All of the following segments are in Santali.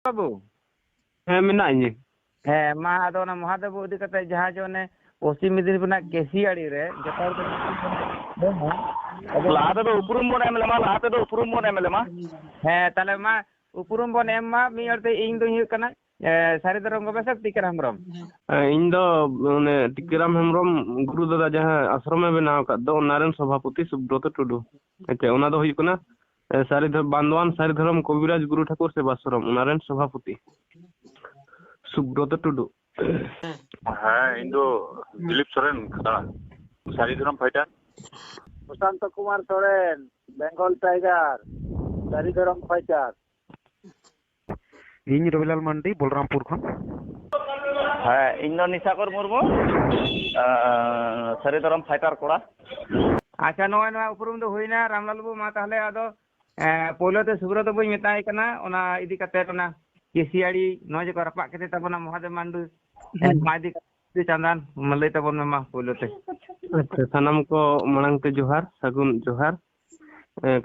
बाबू मेनाइए ᱦᱮᱸ ᱢᱟ ᱟᱫᱚ ᱚᱱᱟ ᱢᱚᱦᱟᱫᱮᱵ ᱤᱫᱤ ᱠᱟᱛᱮ ᱡᱟᱦᱟᱸ ᱡᱮ ᱚᱱᱮ ᱯᱚᱥᱪᱤᱢ ᱢᱮᱫᱽᱱᱤᱯᱩᱨ ᱨᱮᱱᱟᱜ ᱠᱮᱥᱤᱭᱟᱲᱤ ᱨᱮ ᱡᱚᱛᱚ ᱦᱚᱲ लाहा तेदो उपरुम बन एम लेमा लाहा तेदो उपरुम बन एम लेमा ᱦᱮᱸ ᱛᱟᱦᱞᱮ ᱢᱟ ᱩᱯᱨᱩᱢ ᱵᱚᱱ ᱮᱢ ᱢᱟ ᱢᱤᱫ ᱦᱚᱲ ᱛᱮ ᱤᱧ ᱫᱩᱧ ᱦᱩᱭᱩᱜ ᱠᱟᱱᱟ ᱥᱟᱨᱤᱫᱷᱚᱨᱚᱢ ᱜᱚᱵᱮᱥᱚᱠ ᱴᱤᱠᱟᱹᱨᱟᱢ ᱦᱮᱢᱵᱨᱚᱢ इन दो ने टिकराम हेमब्रम गुरु दादा जहां आश्रम में बनाव का दो नारायण सभापति सुब्रत टुडू अच्छा ओना दो हुई कना सारिधर बांदवान सारिधरम कविराज गुरु ठाकुर सेवाश्रम नारायण सभापति सुब्रत टुडू हाँ इन दो दिलीप सोरेन खड़ा सारिधरम fighter Prashant Kumar Soren Bengal tiger सारिधरम fighter ᱤᱧ ᱨᱚᱵᱤᱞᱟᱞ ᱢᱟᱱᱰᱤ ᱵᱚᱞᱨᱟᱢᱯᱩᱨ ᱠᱷᱚᱱ ᱦᱮᱸ ᱤᱧ ᱫᱚ ᱱᱤᱥᱟᱠᱚᱨ ᱢᱩᱨᱢᱩ ᱥᱟᱹᱨᱤᱫᱷᱚᱨᱚᱢ ᱯᱷᱟᱭᱴᱟᱨ ᱠᱚᱲᱟ ᱟᱪᱪᱷᱟ ᱱᱚᱣᱟ ᱩᱯᱨᱩᱢ ᱫᱚ ᱦᱩᱭᱱᱟ ᱨᱟᱢᱞᱟᱞ ᱵᱟᱵᱩ ᱢᱟ ᱛᱟᱦᱞᱮ ᱟᱫᱚ ᱯᱳᱭᱞᱳ ᱛᱮ ᱥᱩᱵᱨᱚᱛ ᱵᱟᱵᱩᱧ ᱢᱮᱛᱟᱭ ᱠᱟᱱᱟ ᱚᱱᱟ ᱤᱫᱤ ᱠᱟᱛᱮ ᱚᱱᱟ ᱠᱮᱥᱤᱭᱟᱲᱤ ᱱᱚᱣᱟ ᱡᱮᱠᱚ ᱨᱟᱯᱟᱜ ᱠᱮᱫᱮ ᱛᱟᱵᱚᱱᱟ ᱢᱚᱦᱟᱫᱮᱵ ᱢᱟᱱᱰᱤ ᱢᱟ ᱤᱫᱤ ᱠᱟᱛᱮ ᱪᱟᱸᱫᱟᱱ ᱞᱟᱹᱭ ᱛᱟᱵᱚᱱ ᱢᱮ ᱢᱟ ᱯᱳᱭᱞᱳ ᱛᱮ अच्छा सनम को मणंग ते जोहार सगुन जोहार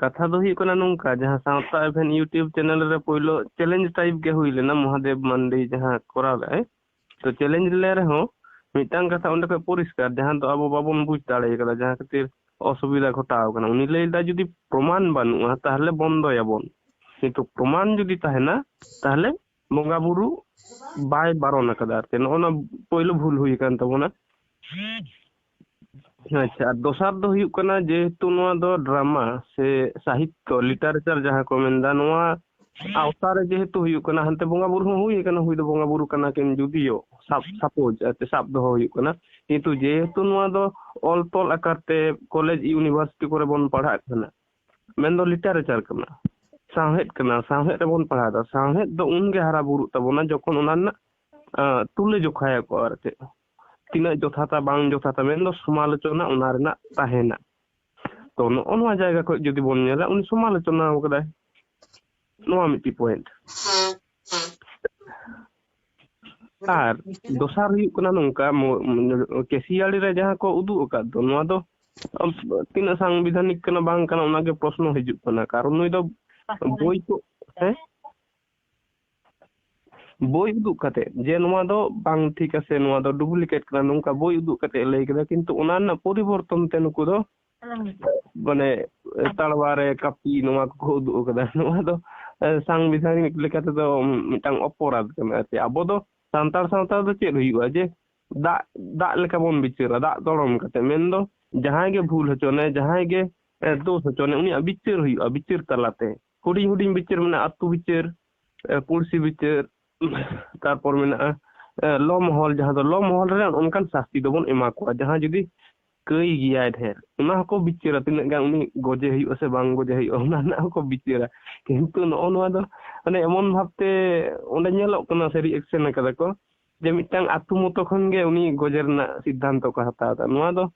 कथा दो हुई कना नोंका जहां सावता एभेन यूट्यूब चैनल रे पोइलो चैलेंज टाइप के हुई लेना महादेव मंडी जहां कोराव है तो चैलेंज ले रहे हो मिटांग कथा उंडे पे परिष्कार जहां तो अब बाबन बुझ दाड़े कदा जहां खातिर असुविधा घटाव कना उनी लेदा जुदी प्रमाण बानुआ ताहले बंदोयाबन किंतु प्रमाण जुदी ताहेना ताहले बोंगा बुरु बाय बारन कदा ते नोना पोइलो भूल हुई कान तबोना अच्छा दोसार दो हुई कना जेहेतु नोआ दो ड्रामा से साहित्य लिटरेचर जहां को मेंदा नोआ आवतार जेहेतु हुई कना हंते बोंगा बुरु हुई कना हुई दो बोंगा बुरु कना किन जुदियो सपोज ते साब दो हुई कना किंतु जेहेतु नोआ दो ऑल तोल आकारते कॉलेज यूनिवर्सिटी करे बोन पढ़ा कना मेन दो लिटरेचर कना साहेद रे बोन पढ़ा दा साहेद दो उनगे हारा बुरु तबोना जखन ओना तुले जोखाया को आरते तीना जोथाता बांग जोथाता मेन दो समालोचना ओना रेना ताहेना तो नोआ जायगा को जदि बोन नेला उन समालोचना कदाय नोआ मिट्टी पॉइंट आर दोसार हुई कना नोंका केसियाड़ी रे जहां को उदु का दो नोआ दो तीना संविधानिक कना बांग कना ओना के प्रश्न हिजुक कना कारण नुई दो बोई को बोई उदु कते जे नोआ दो बांग ठीक है नोआ दो डुप्लीकेट कना नोंका बोई उदु कते लई कदा किंतु ओना ना परिवर्तन ते नुको दो माने तलवारे कापी नोआ को उदु कदा नोआ दो संविधानिक लेकाते दो मिटांग अपराध कना ते आबो दो सांतार सांतार दो चेद हुईवा जे दा लेका बोन बिचारा दा दड़म कते मेन दो जहां गे भूल हचोने जहां गे दोष हचोने उनी बिचार हुईवा बिचार तलाते हुडी हुडी बिचार माने अतु बिचार पुरसी बिचार तारपर मेना लो महल जहां दो लो महल रे उनकान शास्ति दोबन एमा को जहां जुदी कई गिया ढेर उना को बिचारा तिना गा उनी गजे हुई से बांग गजे हुई उना ना को बिचारा किंतु नोआ दो माने एमन भाबते ओंडे नेलक कना सरी एक्शन कदा को जे मिटांग आतु मतो खन गे उनी गजे रना सिद्धांत को हताव दा नोआ दो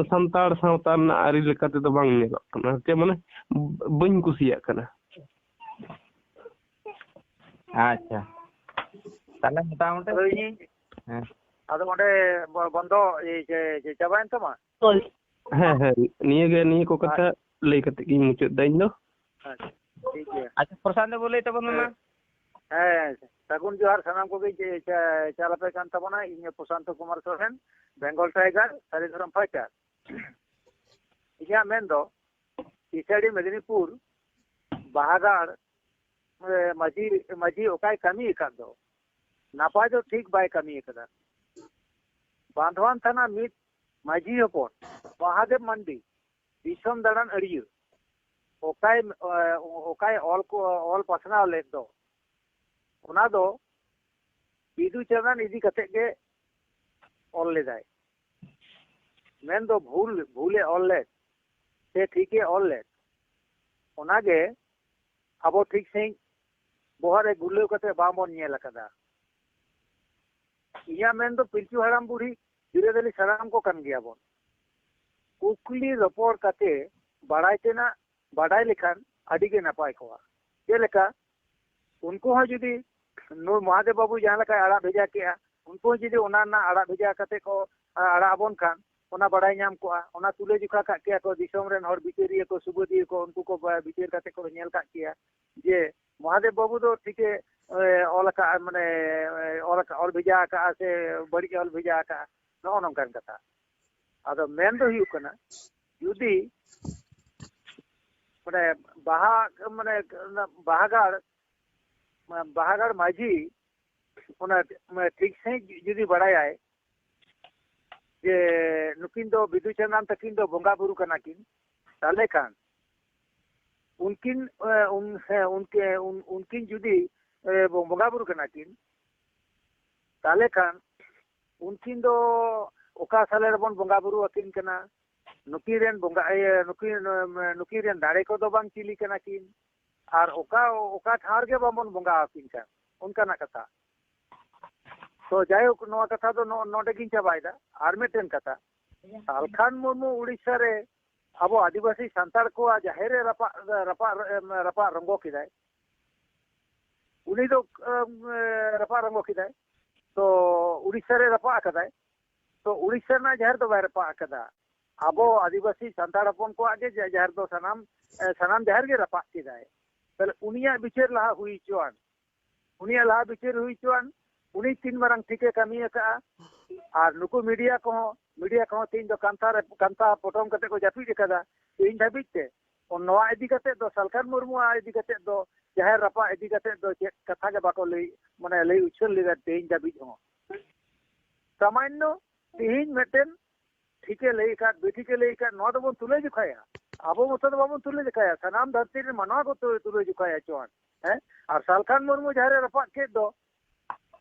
संतार सावता ना आरि लेकाते दो बांग नेलक कना ते माने बइन कुसिया कना अच्छा ताले मोटामुटी ᱟᱫᱚ ᱚᱸᱰे ᱵᱚᱱᱫᱚ ᱪᱟᱵᱟᱭᱮᱱ ᱛᱟᱢᱟ निये को कथा लई कते की मुचाद दाइन दो ठीक है अच्छा प्रशांत बाबू लई तबन मा सगुन जोहार सानाम को चालापे कान तबना इन प्रशांत कुमार सोरेन बेंगल टाइगर सारिधरम फाइटर इया मेन दो किसाड़ी मेदिनीपुर बाहागाड़ माजी माजी ओकाय कमी का दो नापाय दो ठीक बाय कमी कदा बांधवान थाना मित माजी हपन महादेव मंडी दिसम दाड़ान अड़िय ओकाय ओकाय ऑल पसना ले दो ओना दो बिदु चरण इदी कते के ऑल लेदाय मेन दो भूले ऑल ले से ठीक है ऑल ले ओना गे अब ठीक से बोहरे गुल्लो कते बामन नेल कदा इया मेन दो पिलचू हराम बुढ़ी धीरे साराम को कन गया बोन कुकली रपोर कते बाड़ाय तेना बाड़ाय लेखान अड़ी के नपाय कोआ जे लेका उनको हा जुदी नो महादेव बाबू जहां लेका आड़ा भेजा के उनको जुदी ओना ना आड़ा भेजा कते को आड़ा बोन खान ओना बाड़ाय नाम कोआ ओना तुले जुखा का के को दिसोम रेन हर बिचेरिया को सुबोदिया को उनको को बिचेर कते को नेल का किया जे महादेव बाबू दो ठीके ᱚᱞ ᱠᱟᱜᱼᱟ ᱢᱟᱱᱮ ᱚᱞ ᱵᱷᱮᱡᱟ ᱠᱟᱜᱼᱟ ᱥᱮ ᱵᱟᱹᱲᱤᱡ ᱚᱞ ᱵᱷᱮᱡᱟ ᱠᱟᱜᱼᱟ ᱱᱚᱜᱼᱚ ᱱᱚᱝᱠᱟᱱ ᱠᱟᱛᱷᱟ ᱟᱫᱚ ᱢᱮᱱ ᱫᱚ ᱦᱩᱭᱩᱜ ᱠᱟᱱᱟ ᱡᱩᱫᱤ মানে বাহাগার মাঝি ঠিক সাহি যদি বাড়ায় যে নুকিন দো বিদু চান্দান তাকিন দো বঙ্গা বুরু কানা কিন তাহলে খান উনকিন যদি বঙ্গা বুরু কানা কিন তাহলে খান উনকিন দো ওকা সালে রেবন বঙ্গা বুরু আকিন কানা नुकीन बंगा नुकीन दाड़े को दो बांग चिली कना किन और ओका ठार के बामन बंगा आकिन का उनका ना कथा तो जाय नो कथा दो नोडे किन चाबायदा और मिटेन कथा सालखान मुर्मू उड़ीसा रे अब आदिवासी सांतार को जाहेरे रपा रपा रपा रंगो किदाय उनी दो रपा रंगो किदाय तो उड़ीसा रे रपा कदाय तो उड़ीसा ना जाहेर दो बाय रपा कदा अब आदिवासी सांतार हपन को आगे जहर दो सनाम जहर के रपा किदाय तले उनिया बिचार लहा हुई चुआन उनिया लहा बिचार हुई चुआन उनी तीन मारंग ठीके कमी का और नुकु मीडिया को तीन दो कांता पटम कते को जापी कदा तीन धाबित ते नवा इदी कते दो सालखान मुर्मू इदी कते दो जहर रपा इदी कते दो चेक कथा के बाको लई माने लई उछल लेदा तीन धाबित हो सामान्य तीन मेटेन ठीके लई का बेठीके लई का नो दबन तुले जुखाया अब मत दो बाबन तुले जुखाया सनाम धरती रे मनवा को तुले जुखाया चोन है और सालखान मुर्मू जहरे रपा के दो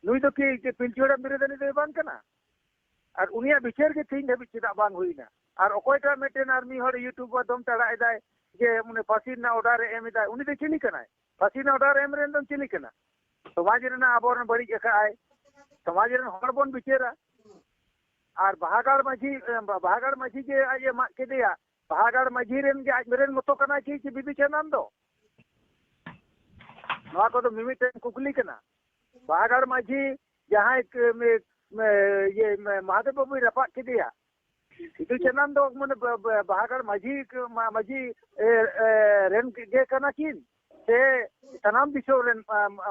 नुई दो कि पिलचुड़ा बिरदनी दे बान कना और उनिया बिचार के तीन धाबी चिदा बांग हुईना और ओकोयटा मेटेन आर्मी हर यूट्यूब दम तड़ा एदाय जे माने फांसी ना ऑर्डर एम एदाय उनी दे चिली कनाय फांसी ना ऑर्डर एम रेन दम चिली कना समाज रे ना आबोरन बड़ी जका आय समाज रे हर बन बिचारा और बहागाड़ माझी जे आज मा के दिया बहागाड़ माझी रेन के आज मेरेन मतो कना कि बिबी चंदन दो नवा को तो मिमिटेन कुकली कना बहागाड़ माझी जहां ये महादेव बाबू रपा के दिया बिबी चंदन दो माने बहागाड़ माझी रेन के कना किन से सनाम दिशो रेन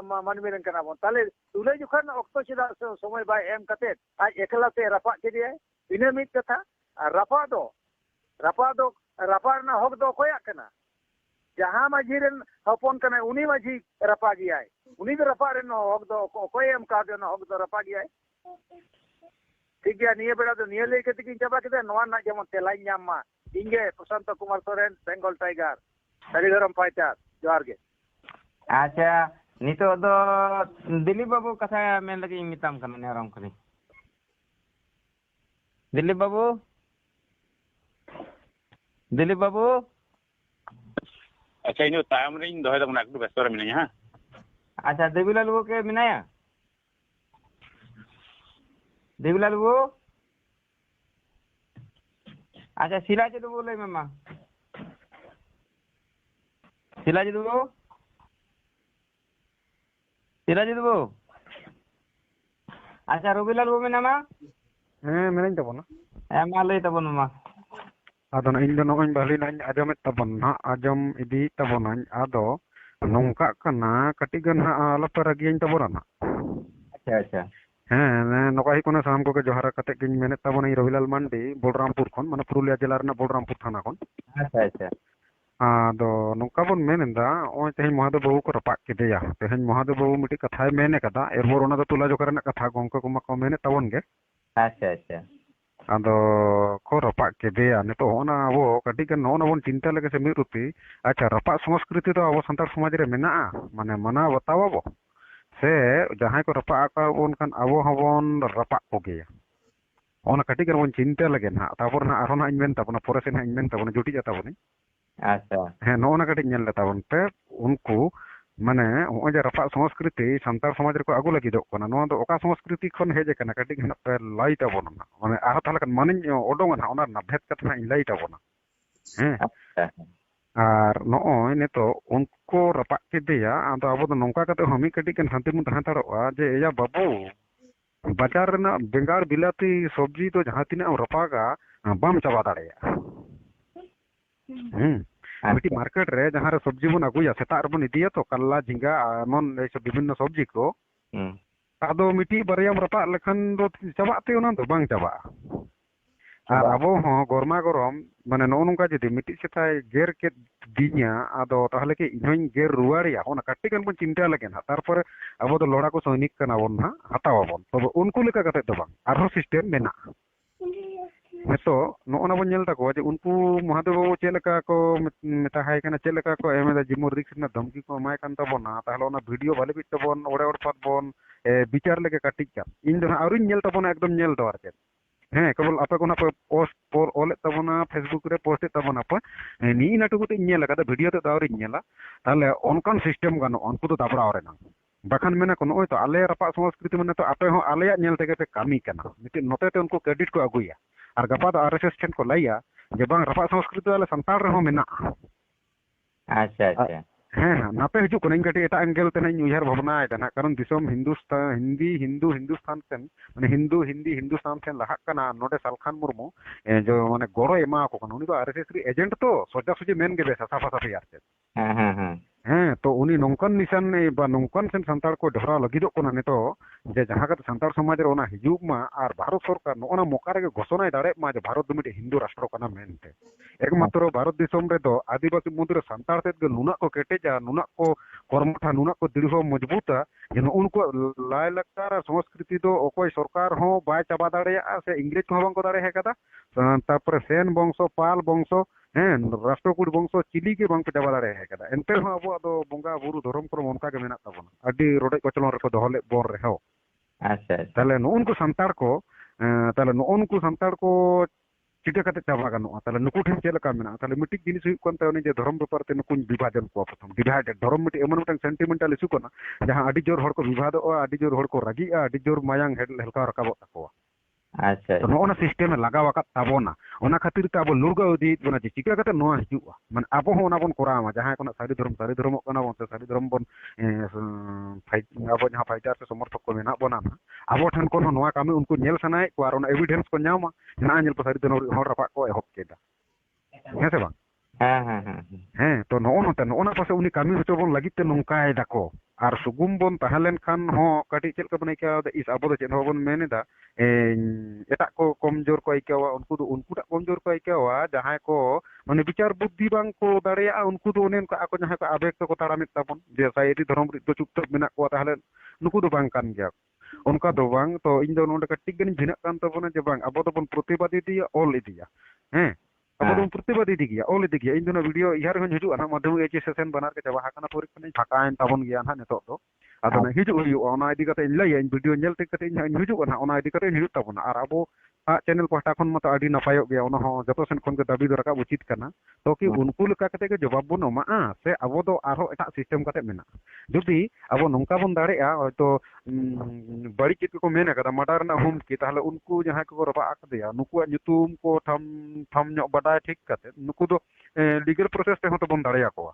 मानवी रेन कना बोन ताले तुले जुखान ऑक्टो चिदा समय बाय एम कते आज एकला से रपा के दिया इने मित कथा रपा दो ना हक दो कोया कना जहां माझी रेन हपन कना उनी माझी रपा गया उनी दो रपा रेन हक दो कोय एम का दो हक दो रपा गया ठीक गया निये बेड़ा दो निये लेके तिकिन चाबा के नवा ना जेमन तेलाई ᱧᱟᱢ इंगे प्रशांत कुमार सोरेन बेंगल टाइगर सारीधरम फाइटर जोहार गे अच्छा नितो दो दिलीप बाबू कथा मेन लगे मिताम कना नेरम कनी दिलीप बाबू अच्छा इन तायम रे दोहे दबना एकटू व्यस्त रे मिनाया हां अच्छा देवीलाल बाबू के मिनाया देवीलाल बाबू अच्छा सिराज बाबू लई मामा सिराज बाबू अच्छा रविलाल बाबू मेनामा मेनाइन तबना मा लई तबन मामा आदो इन दो नोइन बाली नाइन आजम तबना आजम इदी तबना आदो नोंका कना कटिगन हा आलपरागियन तबना अच्छा हाँ नौका ही साम को जोहार कते गिन मेने तबना रविलाल मांडी बलरामपुर खन माने पुरुलिया जिला रना बलरामपुर थाना खन अच्छा आदो नौका बन मेनेंदा ओय तेहन महादेव बाबू को रपा केदेया तेहन महादेव बाबू मिटी कथाय मेने कदा एरपोर ओना दो तुला जो करना कथा गोंका को मको मेने तबन गे अच्छा आदो को रपा केदेया नितो ओना वो कटी के नोन बन चिंता लगे से मिरुति अच्छा रपा संस्कृति तो अब संतार समाज रे मेना माने मना बतावबो से जहां को रपा का उनकान अब हबन रपा को गया ओना कटी के बन चिंता लगे ना तापर ना आरो ना इनमेन तबना पोरे से ना इनमेन तबना जुटी जाता बनी अच्छा हाँ नोना कटी नेल लेता बन पे उनको माने ओ जे रपा संस्कृति संतार समाज रे को आगु लगी दो कना नो दो ओका संस्कृति खन हेजे कना कटी हना पे लाई तबना माने आरो ताले कन मानिन ओडोंग ना ओना भेद कथा इन लाई तबना हैं और नोय नेतो उनको रपा के दिया आदो अब तो नौका कते हमी कटी कन शांति मुन तहां तारोआ जे या बाबू बाजार रना बेंगार बिलाती सब्जी तो जहां तिना रपागा बाम चाबा दाड़ेया मिट्टी मार्केट रे जहाँ रे सब्जी बन अगुया सेता रबन इदिया तो कल्ला झिंगा एमन ऐसे विभिन्न सब्जी को आदो मिट्टी बारियाम रपा लेखन दो चाबाते ओना दो बांग चाबा और अब हो गरमा गरम माने नो नोंका जदि मिट्टी सेताय गेर के दिन्या आदो ताहले के इनोइन गेर रुवारिया ओना कट्टी कन बन चिंता लगे ना तारपर अब तो लोड़ा को सैनिक कना बन ना हतावाबन तब उनको लेका कते दो बांग आरो सिस्टम मेना तो नोना बन नेल ताको जे उनको महादेव बाबू चेलका को मेता हाय कना चेलका को एमे जिमोर रिक्स ना धमकी को माय कान तबना ताहले ओना वीडियो भाले बिट तबन ओडे ओड पात बन विचार लेके काटिक का इन दो आउरी नेल तबना एकदम नेल दो आरके ᱦᱮᱸ ᱠᱮᱵᱚᱞ ᱟᱯᱮ ᱠᱚ ᱱᱟ ᱯᱳᱥᱴ ᱯᱚᱨ ᱚᱞᱮᱫ ᱛᱟᱵᱚᱱᱟ ᱯᱷᱮᱥᱵᱩᱠ ᱨᱮ ᱯᱳᱥᱴ ᱮᱫ ᱛᱟᱵᱚᱱᱟ ᱯᱮ ᱱᱤ ᱱᱟᱴᱩᱠᱩ ᱛᱮ ᱧᱮᱞ ᱟᱠᱟᱫᱟ ᱵᱷᱤᱰᱤᱭᱳ ᱛᱮ ᱫᱟᱣᱨᱤᱧ ᱧᱮᱞᱟ ᱛᱟᱦᱞᱮ ᱚᱱᱠᱟᱱ ᱥᱤᱥᱴᱮᱢ ᱜᱟᱱᱚᱜᱼᱟ ᱩᱱᱠᱩ ᱫᱚ ᱫᱟᱵᱲᱟᱣ ᱨᱮᱱᱟᱜ ᱵᱟᱠᱷᱟᱱ ᱢᱮᱱᱟ ᱠᱚ ᱱᱚᱜᱼᱚᱭ ᱛᱚ ᱟᱞᱮ ᱨᱟᱯᱟᱜ ᱥᱚᱝᱥᱠᱨᱤᱛᱤ ᱢᱟᱱᱮ ᱛᱚ ᱟᱯᱮ ᱦᱚᱸ ᱟᱞᱮᱭᱟᱜ ᱧᱮᱞ ᱛᱮᱜᱮ ᱯᱮ ᱠᱟᱹᱢᱤ ᱠᱟᱱᱟ ᱢᱤᱫᱴᱤᱡ ᱱᱚᱛᱮ ᱛᱮ ᱩᱱᱠᱩ ᱠᱨᱮᱰᱤᱴ ᱠᱚ ᱟᱹᱜᱩᱭᱟ ᱟᱨ ᱜᱟᱯᱟ ᱫᱚ RSS ᱴᱷᱮᱱ ᱠᱚ ᱞᱟᱹᱭᱟ ᱡᱮ ᱵᱟᱝ ᱨᱟᱯᱟᱜ ᱥᱚᱝᱥᱠᱨᱤᱛᱤ ᱟᱞᱮ ᱥᱟᱱᱛᱟᱲ ᱨᱮᱦᱚᱸ ᱢᱮᱱᱟᱜᱼᱟ ᱟᱪᱪᱷᱟ ᱟᱪᱪᱷᱟ ᱦᱮᱸ ᱱᱟᱯᱮ ᱦᱤᱡᱩᱜ ᱠᱟᱹᱱᱟᱹᱧ ᱠᱟᱹᱴᱤᱡ ᱮᱴᱟᱜ ᱮᱸᱜᱮᱞ ᱛᱮᱱᱟᱧ ᱩᱭᱦᱟᱹᱨ ᱵᱷᱟᱵᱽᱱᱟᱭᱮᱫᱟ ᱱᱟᱜ ᱠᱟᱨᱚᱱ ᱫᱤᱥᱚᱢ ᱦᱤᱱᱫᱩᱥᱛᱟᱱ ᱥᱮᱱ ᱢᱟᱱᱮ ᱦᱤᱱᱫᱩᱥᱛᱟᱱ ᱥᱮᱱ ᱞᱟᱦᱟᱜ ᱠᱟᱱᱟ ᱱᱚᱰᱮ ᱥᱟᱞᱠᱷᱟᱱ ᱢᱩᱨᱢᱩ ᱡᱚ ᱢᱟᱱᱮ ᱜᱚᱲᱚᱭ ᱮᱢᱟ ᱠᱚ ᱠᱟᱱᱟ ᱩᱱᱤ ᱫᱚ RSS ᱨᱤ ᱮᱡᱮন্ট ᱛᱚ ᱥᱚᱡᱟ ᱥᱚᱡᱷᱤ ᱢᱮᱱ ᱜᱮ ᱵᱮᱥᱟ ᱥᱟᱯᱷᱟ ᱥᱟᱯᱷᱤ ᱟᱨ ᱪᱮᱫ ᱦᱮᱸ ᱛᱚ ᱩᱱᱤ ᱱᱚᱝᱠᱟᱱ ᱱᱤᱥᱟᱱ ᱵᱟ ᱱᱚᱝᱠᱟᱱ ᱥᱮᱱ ᱥᱟᱱᱛᱟᱲ ᱠᱚ ᱰᱷᱚᱨᱟᱣ ᱞᱟᱹᱜᱤᱫᱚᱜ ᱠᱟᱱᱟ ᱱᱤᱛᱚᱜ ᱡᱮ ᱡᱟᱦᱟᱸ ᱠᱟᱛᱮ ᱥᱟᱱᱛᱟᱲ ᱥᱚᱢᱟᱡᱽ ᱨᱮ ᱚᱱᱟ ᱦᱤᱡᱩᱜ ᱢᱟ ᱟᱨ ᱵᱷᱟᱨᱚᱛ ᱥᱚᱨᱠᱟর ᱱᱚᱜᱼᱚᱱᱟ ᱢᱚᱠᱟ ᱨᱮᱜᱮ ᱜᱷᱳষণᱟᱭ ᱫᱟᱲᱮᱭᱟᱜ ᱢᱟ ᱡᱮ ᱵᱷᱟᱨᱚᱛ ᱫᱚ ᱢᱤᱫᱴᱮᱱ ᱦᱤᱱᱫᱩ ᱨᱟᱥᱴᱨᱚ ᱠᱟᱱᱟ ᱢᱮᱱᱛᱮ ᱮᱠᱢᱟᱛᱨᱚ ᱵᱷᱟᱨᱚᱛ ᱫᱤᱥᱚᱢ ᱨᱮᱫᱚ ᱟᱹᱫᱤᱵᱟᱹᱥᱤ ᱢᱩᱫᱽᱨᱮ ᱥᱟᱱᱛᱟᱲ ᱛᱮᱫ ᱜᱮ ᱱᱩᱱᱟᱹᱜ ᱠᱚ ᱠᱮᱴᱮᱡᱟ ᱱᱩᱱᱟᱹᱜ ᱠᱚ কর্মঠা নুনা কো দৃঢ় মজবুতা যে উनको লাই লাকচার আর সংস্কৃতি তো অকয় সরকার হো বাই চাবা দাঁড়িয়া সে ইংরেজ কো বাং কো দাঁড়িয়ে হেকাদা তারপরে সেন বংশ পাল বংশ হ্যাঁ রাষ্ট্রকূট বংশ চিলি কে বাং চাবা দাঁড়িয়ে হেকাদা এনতে হো আবো আদো বঙ্গা বুরু ধরম করম অনকা গে মেনা তাবনা আডি রোডে কচলন রেকো দহলে বর রেহো আচ্ছা তাহলে নুনকো সান্তাড় কো তাহলে নুনকো সান্তাড় কো चिका कते चाबा गानोआ ताले नुकु ठेन चेल का मेना ताले मिटिक जिनिस हुई कोन ताने जे धर्म बेपार ते नुकुन विभाजन को प्रथम डिवाइडेड धर्म मिटि एमन मिटन सेंटिमेंटल इशू कोना जहां अडी जोर हड़ को विवादोआ अडी जोर हड़ को रागीआ अडी जोर मायांग हेलका रकाबो ताकोआ अच्छा तो नोना सिस्टम में लगाव आकात ताबोना ओना खातिर ते अब लुरगा उदी बना जे चिका कते नोआ हिजुआ माने अब हो ओना बोन कोरामा जहां कोना सारी धर्म कोना बोन से सारी धर्म बोन फाइट अब जहां फाइटर से समर्थक को मेना बोना अब ठन कोन नोआ कामी उनको नेल सनाय को आर ओना एविडेंस को न्यामा ना नेल पर सारी धर्म हड़ रपा को एहब केदा है से बांग ᱦᱮᱸ ᱛᱚ ᱱᱚᱜᱼᱚ ᱱᱟ ᱯᱟᱥᱮ ᱩᱱᱤ ᱠᱟᱹᱢᱤ ᱦᱚᱪᱚ ᱵᱚᱱ ᱞᱟᱹᱜᱤᱫ ᱛᱮ ᱱᱚᱝᱠᱟᱭ ᱫᱟᱠᱚ ᱟᱨ ᱥᱩᱜᱩᱢ ᱵᱚᱱ ᱛᱟᱦᱮᱸ ᱞᱮᱱᱠᱷᱟᱱ ᱦᱚᱸ ᱠᱟᱹᱴᱤᱡ ᱪᱮᱫ ᱞᱮᱠᱟ ᱵᱚᱱ ᱟᱹᱭᱠᱟᱹᱣᱫᱟ ᱤᱥ ᱟᱵᱚ ᱫᱚ ᱪᱮᱫ ᱦᱚᱸ ᱵᱟᱵᱚᱱ ᱢᱮᱱᱮᱫᱟ ᱮᱴᱟᱜ ᱠᱚ ᱠᱚᱢᱡᱳᱨ ᱠᱚ ᱟᱹᱭᱠᱟᱹᱣᱟ ᱩᱱᱠᱩ ᱫᱚ ᱩᱱᱠᱩᱴᱟᱜ ᱠᱚᱢᱡᱳᱨ ᱠᱚ ᱟᱹᱭᱠᱟᱹᱣᱟ ᱡᱟᱦᱟᱸᱭ ᱠᱚ ᱢᱟᱱᱮ ᱵᱤᱪᱟᱨ ᱵᱩᱫᱽᱫᱷᱤ ᱵᱟᱝ ᱠᱚ ᱫᱟᱲᱮᱭᱟᱜᱼᱟ ᱩᱱᱠᱩ ᱫᱚ ᱚᱱᱮ ᱚᱱᱠᱟ ᱟᱠᱚ ᱡᱟᱦᱟᱸᱭ ᱠᱚ ᱟᱵᱮᱜ ᱛᱮᱠᱚ ᱛᱟᱲᱟᱢᱮᱫ ᱛᱟᱵᱚᱱ ᱡᱮ ᱥᱟᱭᱨᱤ ᱫᱷᱚᱨᱚᱢ ᱨᱮ ᱫᱚ ᱪᱩᱯᱪᱟᱯ ᱢᱮᱱᱟᱜ ᱠᱚᱣᱟ ᱛᱟᱦᱚᱞᱮ ᱱᱩᱠᱩ ᱫᱚ ᱵᱟᱝ ᱠᱟᱱ ᱜᱮᱭᱟ ᱚᱱᱠᱟ ᱫᱚ ᱵᱟᱝ ᱛᱚ ᱤᱧ ᱫᱚ ᱱᱚᱰᱮ ᱠᱟᱹᱴᱤᱡ ᱜᱟᱱᱤᱧ ᱵᱷᱤᱱᱟᱹᱜ ᱠᱟᱱ ᱛᱟᱵᱚᱱᱟ ᱡᱮ ᱵᱟᱝ ᱟᱵᱚ ᱫᱚᱵᱚᱱ ᱯᱨᱚᱛᱤᱵᱟᱫ ᱤᱫᱤᱭᱟ ᱚᱞ ᱤᱫᱤᱭᱟ ᱦᱮᱸ ᱟᱵᱚ ᱫᱚᱵᱚᱱ ᱯᱨᱚᱛᱤᱵᱟᱫ ᱤᱫᱤ ᱜᱮᱭᱟ ᱚᱞ ᱤᱫᱤ ᱜᱮᱭᱟ ᱤᱧ ᱫᱚ ᱵᱷᱤᱰᱤᱭᱳ ᱤᱭᱟᱹ ᱨᱮᱦᱚᱸ ᱦᱤᱡᱩᱜᱼᱟ ᱱᱟᱜ ᱢᱟᱫᱷᱚᱢᱤᱠ ᱮᱪ ᱥᱮᱥᱮᱱ ᱵᱟᱱᱟᱨ ᱜᱮ ᱪᱟᱵᱟ ᱟᱠᱟᱱᱟ ᱯᱚᱨᱤᱠᱠᱷᱟ ᱱᱟᱧ ᱯᱷᱟᱸᱠᱟᱭᱮᱱ ᱛᱟᱵᱚᱱ ᱜᱮᱭᱟ ᱱᱟᱜ ᱱᱤᱛᱚᱜ ᱫᱚ ᱟᱫᱚ ᱱᱟᱜ ᱦᱤᱡᱩᱜ ᱦᱩᱭᱩᱜᱼᱟ ᱚᱱᱟ ᱤᱫᱤ ᱠᱟᱛᱮ ᱤᱧ ᱞᱟᱹᱭᱟ ᱤᱧ ᱵᱷᱤᱰᱤᱭᱳ ᱧᱮᱞ ᱴᱷᱤᱠ ᱠᱟᱛᱮ ᱤᱧ ᱦᱤᱡᱩᱜᱼᱟ ᱱᱟᱜ ᱚᱱᱟ ᱤᱫᱤ ᱠᱟᱛᱮ ᱦᱤᱡᱩᱜ ᱛᱟᱵᱚᱱᱟ ᱟᱨ ᱟᱵᱚ ᱪᱮᱱᱮᱞ ᱯᱟᱦᱴᱟ ᱠᱷᱚᱱ ᱢᱟᱛᱚ ᱟᱹᱰᱤ ᱱᱟᱯᱟᱭᱚᱜ ᱜᱮᱭᱟ ᱚᱱᱟ ᱦᱚᱸ ᱡᱚᱛᱚ ᱥᱮᱱ ᱠᱷᱚᱱ ᱜᱮ ᱫᱟᱵᱤ ᱫᱚ ᱨᱟᱠᱟᱵ ᱩᱪᱤᱛ ᱠᱟᱱᱟ ᱛᱚ ᱠᱤ ᱩᱱᱠᱩ ᱞᱮᱠᱟ ᱠᱟᱛᱮ ᱜᱮ ᱡᱚᱵᱟᱵ ᱵᱚᱱ ᱮᱢᱟᱜᱼᱟ ᱥᱮ ᱟᱵᱚ ᱫᱚ ᱟᱨᱦᱚᱸ ᱮᱴᱟᱜ ᱥᱤᱥᱴᱮᱢ ᱠᱟᱛᱮ ᱢᱮᱱᱟᱜᱼᱟ ᱡᱩᱫᱤ ᱟᱵᱚ ᱱᱚᱝᱠᱟ ᱵᱚᱱ ᱫᱟᱲᱮᱜᱼᱟ ᱦᱚᱭᱛᱚ ᱵᱟᱹᱲᱤᱡ ᱪᱮᱫ ᱠᱚ ᱢᱮᱱ ᱟᱠᱟᱫᱟ ᱢᱟᱰᱟᱨ ᱨᱮᱱᱟᱜ ᱦᱩᱢᱠᱤ ᱛᱟᱦᱚᱞᱮ ᱩᱱᱠᱩ ᱡᱟᱦᱟᱸᱭ ᱠᱚ ᱨᱟᱯᱟᱜ ᱟᱠᱟᱫᱮᱭᱟ ᱱᱩᱠᱩᱣᱟᱜ ᱧᱩᱛᱩᱢ ᱠᱚ ᱴᱷᱟᱢ ᱧᱚᱜ ᱵᱟᱰᱟᱭ ᱴᱷᱤᱠ ᱠᱟᱛᱮ ᱱᱩᱠᱩ ᱫᱚ ᱞᱤᱜᱟᱞ ᱯᱨᱚᱥᱮᱥ ᱛᱮᱦᱚᱸ ᱛᱚᱵᱚᱱ ᱫᱟᱲᱮᱭᱟᱠᱚᱣᱟ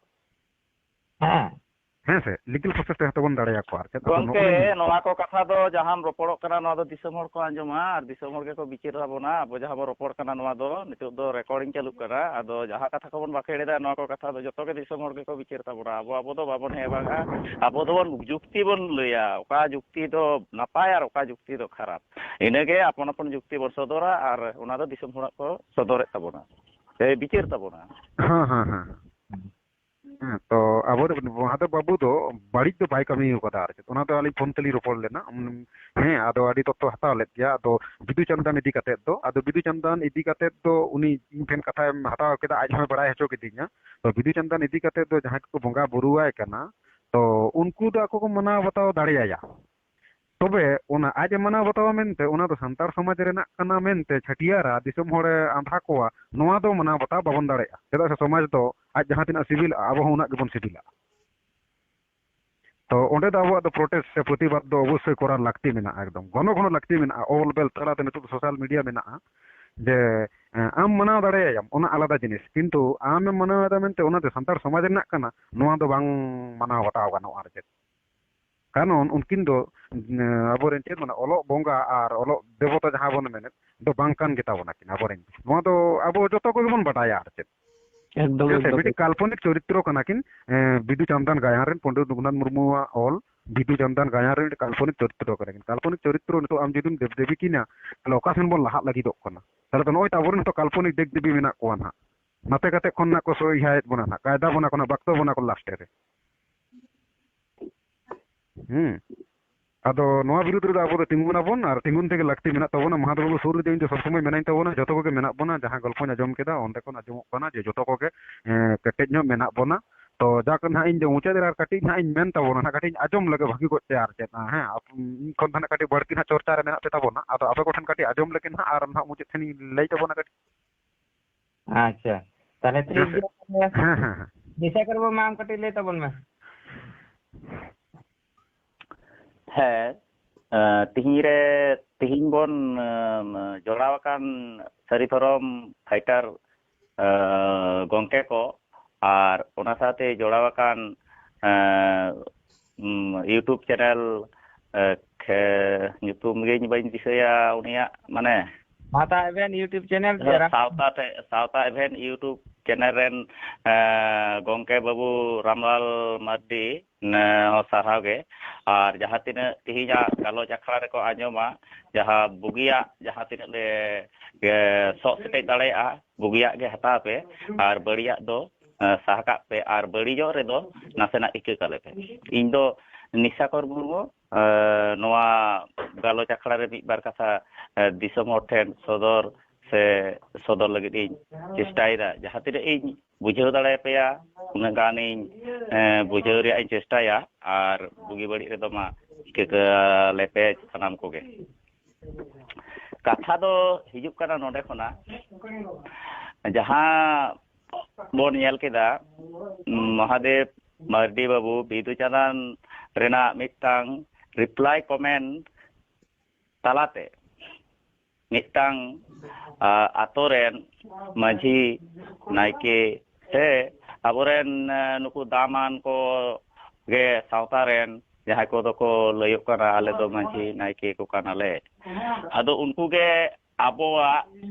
ᱦᱮᱸ ᱥᱮ ᱞᱤᱜᱟᱞ ᱯᱨᱚᱥᱮᱥ ᱛᱮᱦᱚᱸ ᱛᱚᱵᱚᱱ ᱫᱟᱲᱮᱭᱟᱠᱚᱣᱟ ᱜᱚᱝᱠᱮ ᱱᱚᱣᱟ ᱠᱚ ᱠᱟᱛᱷᱟ ᱫᱚ ᱡᱟᱦᱟᱸᱢ ᱨᱚᱯᱚᱲᱚᱜ ᱠᱟᱱᱟ ᱱᱚᱣᱟ ᱫᱚ ᱫᱤᱥᱚᱢ ᱦᱚᱲ ᱠᱚ ᱟᱸᱡᱚᱢᱟ ᱟᱨ ᱫᱤᱥᱚᱢ ᱦᱚᱲ ᱜᱮᱠᱚ ᱵᱤᱪᱟᱹᱨ ᱛᱟᱵᱚᱱᱟ ᱟᱵᱚ ᱡᱟᱦᱟᱸ ᱵᱚᱱ ᱨᱚᱯᱚᱲ ᱠᱟᱱᱟ ᱱᱚᱣᱟ ᱫᱚ ᱱᱤᱛᱚᱜ ᱫᱚ ᱨᱮᱠᱚᱨᱰᱤᱝ ᱪᱟᱹᱞᱩᱜ ᱠᱟᱱᱟ ᱟᱫᱚ ᱡᱟᱦᱟᱸ ᱠᱟᱛᱷᱟ ᱠᱚᱵᱚᱱ ᱵᱟᱠᱷᱮᱲᱮᱫᱟ ᱱᱚᱣᱟ ᱠᱚ ᱠᱟᱛᱷᱟ ᱫᱚ ᱡᱚᱛᱚ ᱜᱮ ᱫᱤᱥᱚᱢ ᱦᱚᱲ ᱜᱮᱠᱚ ᱵᱤᱪᱟᱹᱨ ᱛᱟᱵᱚᱱᱟ ᱟᱵᱚ ᱫᱚ ᱵᱟᱵᱚᱱ ᱦᱮᱵᱟᱜᱟ ᱟᱵᱚ ᱫᱚᱵᱚᱱ ᱡᱩᱠᱛᱤ ᱵᱚᱱ ᱞᱟᱹᱭᱟ ᱚᱠᱟ ᱡᱩᱠᱛᱤ ᱫᱚ ᱱᱟᱯᱟᱭ ᱟᱨ ᱚᱠᱟ ᱡᱩᱠᱛᱤ ᱫᱚ ᱠᱷᱟᱨᱟᱯ ᱤᱱᱟᱹᱜᱮ ᱟᱯᱚᱱ ᱟᱯᱚᱱ ᱡᱩᱠᱛᱤ ᱵᱚᱱ ᱥᱚᱫᱚᱨᱟ ᱟᱨ ᱚᱱᱟ ᱫᱚ ᱫᱤᱥᱚᱢ ᱦᱚᱲᱟᱜ ᱠᱚ ᱥᱚᱫᱚᱨᱮᱫ ᱛᱟᱵᱚᱱᱟ ᱥᱮ ᱵᱤᱪᱟᱹᱨ ᱛᱟᱵᱚᱱᱟ तो अब महादेव बाबू दो बाड़ी दो बाई कमी कदा ओना दो आली फोन तली रोपड़ लेना हें आदो आडी तत्व हताव लेत गया आदो बिदु चंदन इदी कते दो आदो बिदु चंदन इदी कते दो उनी इन फेन कथा हताव केदा आज हम बड़ाय हचो केदिया तो बिदु चंदन इदी कते दो जहां को बंगा बुरुवाय कना तो उनको दो आको को मना बताव दाड़िया तबे ओना आज मना बताव मेनते ओना दो संतार समाज रेना कना मेनते छटियारा दिसम होड़े आंधा कोआ नोआ दो मना बताव बाबन दाड़िया चेदा से समाज दो आज जहां तिना सिविल आबो होना गेबन सिविला तो ओंडे दो आबो दो प्रोटेस्ट से प्रतिबाद दो अवश्य करा लागती मेना एकदम घनो घनो लागती मेना ऑल बेल तला ते नितो सोशल मीडिया मेना जे आम मना दाड़िया ओना आलादा जिनिस किंतु आम मना दा मेनते ओना दो संतार समाज रेना कना नोआ दो बांग मना बताव गानो आर जे कारण उनकिन दो अबोरेन चेद माने ओलो बोंगा आर ओलो देवता जहां बन मेने दो बांकान गेता बना किन अबोरेन नोआ दो आबो जतो को बन बटाया आर चेद ᱮᱠᱫᱚᱢ ᱡᱮᱥᱮ ᱮᱠᱫᱚम ᱢᱤᱫᱴᱤᱡ ᱠᱟল্ᱯᱚᱱᱤक ᱪᱚᱨᱤᱛᱨᱚ ᱠᱟᱱᱟ ᱠᱤᱱ ᱵᱤᱫᱩ ᱪᱟᱸᱫᱟᱱ ᱜᱟᱭᱟᱱ ᱨᱮᱱ ᱯᱚᱸᱰᱤᱛ ᱨᱚᱜᱷᱩᱱᱟᱛᱷ ᱢᱩᱨᱢᱩᱣᱟᱜ ᱚᱞ ᱵᱤᱫᱩ ᱪᱟᱸᱫᱟᱱ ᱜᱟᱭᱟᱱ ᱨᱮᱱ ᱠᱟल्ᱯᱚनिक ᱪᱚᱨᱤᱛᱨᱚ ᱠᱟᱱᱟ ᱠᱤᱱ ᱠᱟल्ᱯᱚनिक ᱪᱚᱨᱤᱛᱨᱚ ᱱᱤᱛᱚᱜ ᱟᱢ ᱡᱩᱫᱤᱢ ᱫᱮᱵ-ᱫᱮᱵী ᱠᱤᱱᱟ ᱛᱟᱦᱞᱮ ᱚᱠᱟ ᱥᱮᱱ ᱵᱚᱱ ᱞᱟᱦᱟᱜ ᱞᱟᱹᱜᱤᱫᱚᱜ ᱠᱟᱱᱟ ᱛᱟᱦᱞᱮ ᱫᱚ ᱱᱚᱜᱼᱚᱭ ᱟᱵᱚᱨᱮᱱ ᱱᱤᱛᱚᱜ ᱠᱟল্ᱯᱚনিक ᱫᱮᱵ-ᱫᱮᱵী ᱢᱮᱱᱟᱜ ᱠᱚᱣᱟ ᱱᱟᱦᱟᱜ ᱱᱟᱛᱮ ᱠᱟᱛᱮ ᱠᱷᱚᱱ ᱱᱟᱜ ᱠᱚ ᱥᱚᱦᱤᱭᱟᱭᱮᱫ ᱵᱚᱱᱟ ᱱᱟᱦᱟᱜ ᱠᱟᱭᱫᱟ ᱵᱚᱱᱟ ᱠᱚ ᱱᱟᱦᱟᱜ ᱵᱟᱠᱛᱚ ᱵᱚᱱᱟ ᱠᱚ ᱞᱟᱥᱴᱮ ᱨᱮ ᱟᱫᱚ ᱱᱚᱣᱟ ᱵᱤᱨᱩᱫᱽ ᱨᱮᱫᱚ ᱟᱵᱚ ᱫᱚ ᱛᱤᱸᱜᱩᱱᱟᱵᱚᱱ ᱟᱨ ᱛᱤᱸᱜᱩᱱ ᱛᱮᱜᱮ ᱞᱟᱹᱠᱛᱤ ᱢᱮᱱᱟᱜ ᱛᱟᱵᱚᱱᱟ ᱢᱟᱦᱟᱫᱮᱵ ᱵᱟᱵᱩ ᱥᱩᱨ ᱨᱮᱫᱚ ᱤᱧ ᱫᱚ ᱥᱚᱵ ᱥᱚᱢᱚᱭ ᱢᱮᱱᱟᱧ ᱛᱟᱵᱚᱱᱟ ᱡᱚᱛᱚ ᱠᱚᱜᱮ ᱢᱮᱱᱟᱜ ᱵᱚᱱᱟ ᱡᱟᱦᱟᱸ ᱜᱚᱞᱯᱚᱧ ᱟᱸᱡᱚᱢ ᱠᱮᱫᱟ ᱚᱸᱰᱮ ᱠᱷᱚᱱ ᱟᱸᱡᱚᱢᱚᱜ ᱠᱟᱱᱟ ᱡᱮ ᱡᱚᱛᱚ ᱠᱚᱜᱮ ᱠᱮᱴᱮᱡ ᱧᱚᱜ ᱢᱮᱱᱟᱜ ᱵᱚᱱᱟ ᱛᱚ ᱡᱟᱠ ᱱᱟᱦᱟᱜ ᱤᱧ ᱫᱚ ᱢᱩᱪᱟᱹᱫ ᱨᱮ ᱟᱨ ᱠᱟᱹᱴᱤᱡ ᱱᱟᱦᱟᱜ ᱤᱧ ᱢᱮᱱ ᱛᱟᱵᱚᱱᱟ ᱱᱟᱦᱟᱜ ᱠᱟᱹᱴᱤᱡ ᱟᱸᱡᱚᱢ ᱞᱮᱜᱮ ᱵᱷᱟᱹᱜᱤ ᱠᱚᱡ ᱛᱮ ᱟᱨ ᱪᱮᱫ ᱦᱮᱸ ᱤᱧ ᱠᱷᱚᱱ ᱫᱚ ᱱᱟᱦᱟᱜ ᱠᱟᱹᱴᱤᱡ ᱵᱟᱹᱲᱛᱤ ᱱᱟᱦᱟᱜ ᱪᱚᱨᱪᱟ ᱨᱮ ᱢᱮᱱᱟᱜ ᱯᱮ ᱛᱟᱵᱚᱱᱟ ᱟᱫᱚ ᱟᱯᱮ ᱠᱚᱴᱷᱮᱱ ᱠᱟᱹᱴᱤᱡ ᱟᱸᱡᱚᱢ ᱞᱮᱜᱮ ᱱᱟᱦᱟᱜ ᱟᱨ ᱱᱟᱦᱟᱜ ᱢᱩᱪᱟᱹᱫ ᱥᱮᱱᱤᱧ ᱞᱟᱹᱭ ᱛᱟᱵᱚᱱᱟ ᱠᱟᱹᱴᱤᱡ ᱟᱪᱪᱷᱟ ᱛᱟᱦᱞᱮ ᱴᱷᱤᱠ ᱦᱮᱸ ᱜᱮᱭᱟ ᱦᱮᱸ ᱦᱮᱸ ᱫᱤᱥᱟᱹ ᱠᱚᱨᱵᱚ ᱢᱟ ᱟᱢ ᱠᱟᱹᱴᱤᱡ ᱞᱟᱹᱭ ᱛᱟᱵᱚᱱ ᱢᱮ ᱦᱮᱸ ᱛᱤᱦᱤᱧ ᱵᱚᱱ ᱡᱚᱲᱟᱣ ᱟᱠᱟᱱ ᱥᱟᱹᱨᱤ ᱫᱷᱚᱨᱚᱢ ᱯᱷᱟᱭᱴᱟᱨ ᱜᱚᱝᱠᱮ ᱠᱚ ᱟᱨ ᱚᱱᱟ ᱥᱟᱶᱛᱮ ᱡᱚᱲᱟᱣ ᱟᱠᱟन ᱤᱭᱩᱴᱩᱵ ᱪᱮᱱᱮᱞ ᱧᱩᱛᱩᱢ ᱜᱮ ᱵᱟᱹᱧ ᱫᱤᱥᱟᱹᱭᱟ ᱩᱱᱤᱭᱟᱜ ᱢᱟᱱᱮ ᱥᱟᱶᱛᱟ ᱮᱵᱷᱮᱱ ᱤᱭᱩᱴᱩᱵ ᱪᱮᱱᱮᱞ ᱥᱟᱶᱛᱟ ᱮᱵᱷᱮᱱ ᱤᱭᱩᱴᱩᱵ ᱪᱮᱱᱮᱞ ᱨᱮᱱ ᱜᱚᱝᱠᱮ ᱵᱟᱹᱵᱩ ᱨᱟᱢᱞᱟᱞ ᱢᱟᱨᱰᱤ ᱥᱟᱨᱦᱟᱣ ᱜᱮ ᱟᱨ ᱡᱟᱦᱟᱸ ᱛᱤᱱᱟᱹᱜ ᱛᱤᱦᱤᱧᱟᱜ ᱜᱟᱞᱚᱪ ᱟᱠᱷᱲᱟ ᱨᱮᱠᱚ ᱟᱸᱡᱚᱢᱟ ᱡᱟᱦᱟᱸ ᱵᱩᱜᱤᱭᱟᱜ ᱡᱟᱦᱟᱸ ᱛᱤᱱᱟᱹᱜ ᱞᱮ ᱥᱚᱜ ᱥᱮᱴᱮᱡ ᱫᱟᱲᱮᱭᱟᱜᱼᱟ ᱵᱩᱜᱤᱭᱟᱜ ᱜᱮ ᱦᱟᱛᱟᱣ ᱯᱮ ᱟᱨ ᱵᱟᱹᱲᱤᱡᱟᱜ ᱫᱚ ᱥᱟᱦᱟ ᱠᱟᱜ ᱯᱮ ᱟᱨ ᱵᱟᱹᱲᱤᱡᱚᱜ ᱨᱮᱫᱚ ᱱᱟᱥᱮᱱᱟᱜ ᱤᱠᱟᱹ ᱠᱟᱞᱮ ᱯᱮ ᱤᱧ ᱫᱚ ᱱᱤᱥᱟᱠᱚᱨ ᱢᱩᱨᱢᱩ ᱱᱚᱣᱟ ᱜᱟᱞᱚᱪ ᱟᱠᱷᱲᱟ ᱨᱮ ᱢᱤᱫ ᱵᱟᱨ ᱠᱟᱛᱷᱟ ᱫᱤᱥᱚᱢ ᱦᱚᱲ ᱴᱷᱮᱱ ᱥᱚᱫᱚᱨ ᱞᱟᱹᱜᱤᱫ ᱤᱧ ᱪᱮᱥᱴᱟᱭᱮᱫᱟ ᱡᱟᱦᱟᱸ ᱛᱤᱱᱟᱹᱜ ᱤᱧ ᱵᱩᱡᱷᱟᱹᱣ ᱫᱟᱲᱮᱭᱟᱯᱮᱭᱟ ᱩᱱᱟᱹᱜ ᱜᱟᱱᱤᱧ ᱵᱩᱡᱷᱟᱹᱣ ᱨᱮᱭᱟᱜ ᱤᱧ ᱪᱮᱥᱴᱟᱭᱟ ᱟᱨ ᱵᱩᱜᱤ ᱵᱟᱹᱲᱤᱡ ᱨᱮᱫᱚ ᱢᱟ ᱤᱠᱟᱹ ᱯᱮ ᱥᱟᱱᱟᱢ ᱠᱚᱜᱮ ᱠᱟᱛᱷᱟ ᱫᱚ ᱦᱤᱡᱩᱜ ᱠᱟᱱᱟ ᱱᱚᱰᱮ ᱠᱷᱚᱱᱟᱜ ᱡᱟᱦᱟᱸ ᱵᱚᱱ ᱧᱮᱞ ᱠᱮᱫᱟ ᱢᱚᱦᱟᱫᱮᱵ ᱢᱟᱨᱰᱤ ᱵᱟᱹᱵᱩ ᱵᱤᱫᱩ ᱪᱟᱸᱫᱟᱱ ᱨᱮᱱᱟᱜ ᱢᱤᱫᱴᱟᱝ ᱨᱤᱯᱞᱟᱭ ᱠᱚᱢᱮᱱᱴ ᱛᱟᱞᱟᱛᱮ ᱢᱤᱫᱴᱟᱝ ᱟᱛᱳ ᱨᱮᱱ ᱢᱟᱺᱡᱷᱤ ᱱᱟᱭᱠᱮ ᱥᱮ ᱟᱵᱚᱨᱮᱱ ᱱᱩᱠᱩ ᱫᱟᱢᱟᱱ ᱠᱚ ᱜᱮ ᱥᱟᱶᱛᱟ ᱨᱮᱱ ᱡᱟᱦᱟᱸᱭ ᱠᱚᱫᱚ ᱠᱚ ᱞᱟᱹᱭᱚᱜ ᱠᱟᱱᱟ ᱟᱞᱮ ᱫᱚ ᱢᱟᱺᱡᱷᱤ ᱱᱟᱭᱠᱮ ᱠᱚ ᱠᱟᱱᱟᱞᱮ ᱟᱫᱚ ᱩᱱᱠᱩ ᱜᱮ ᱟᱵᱚᱣᱟᱜ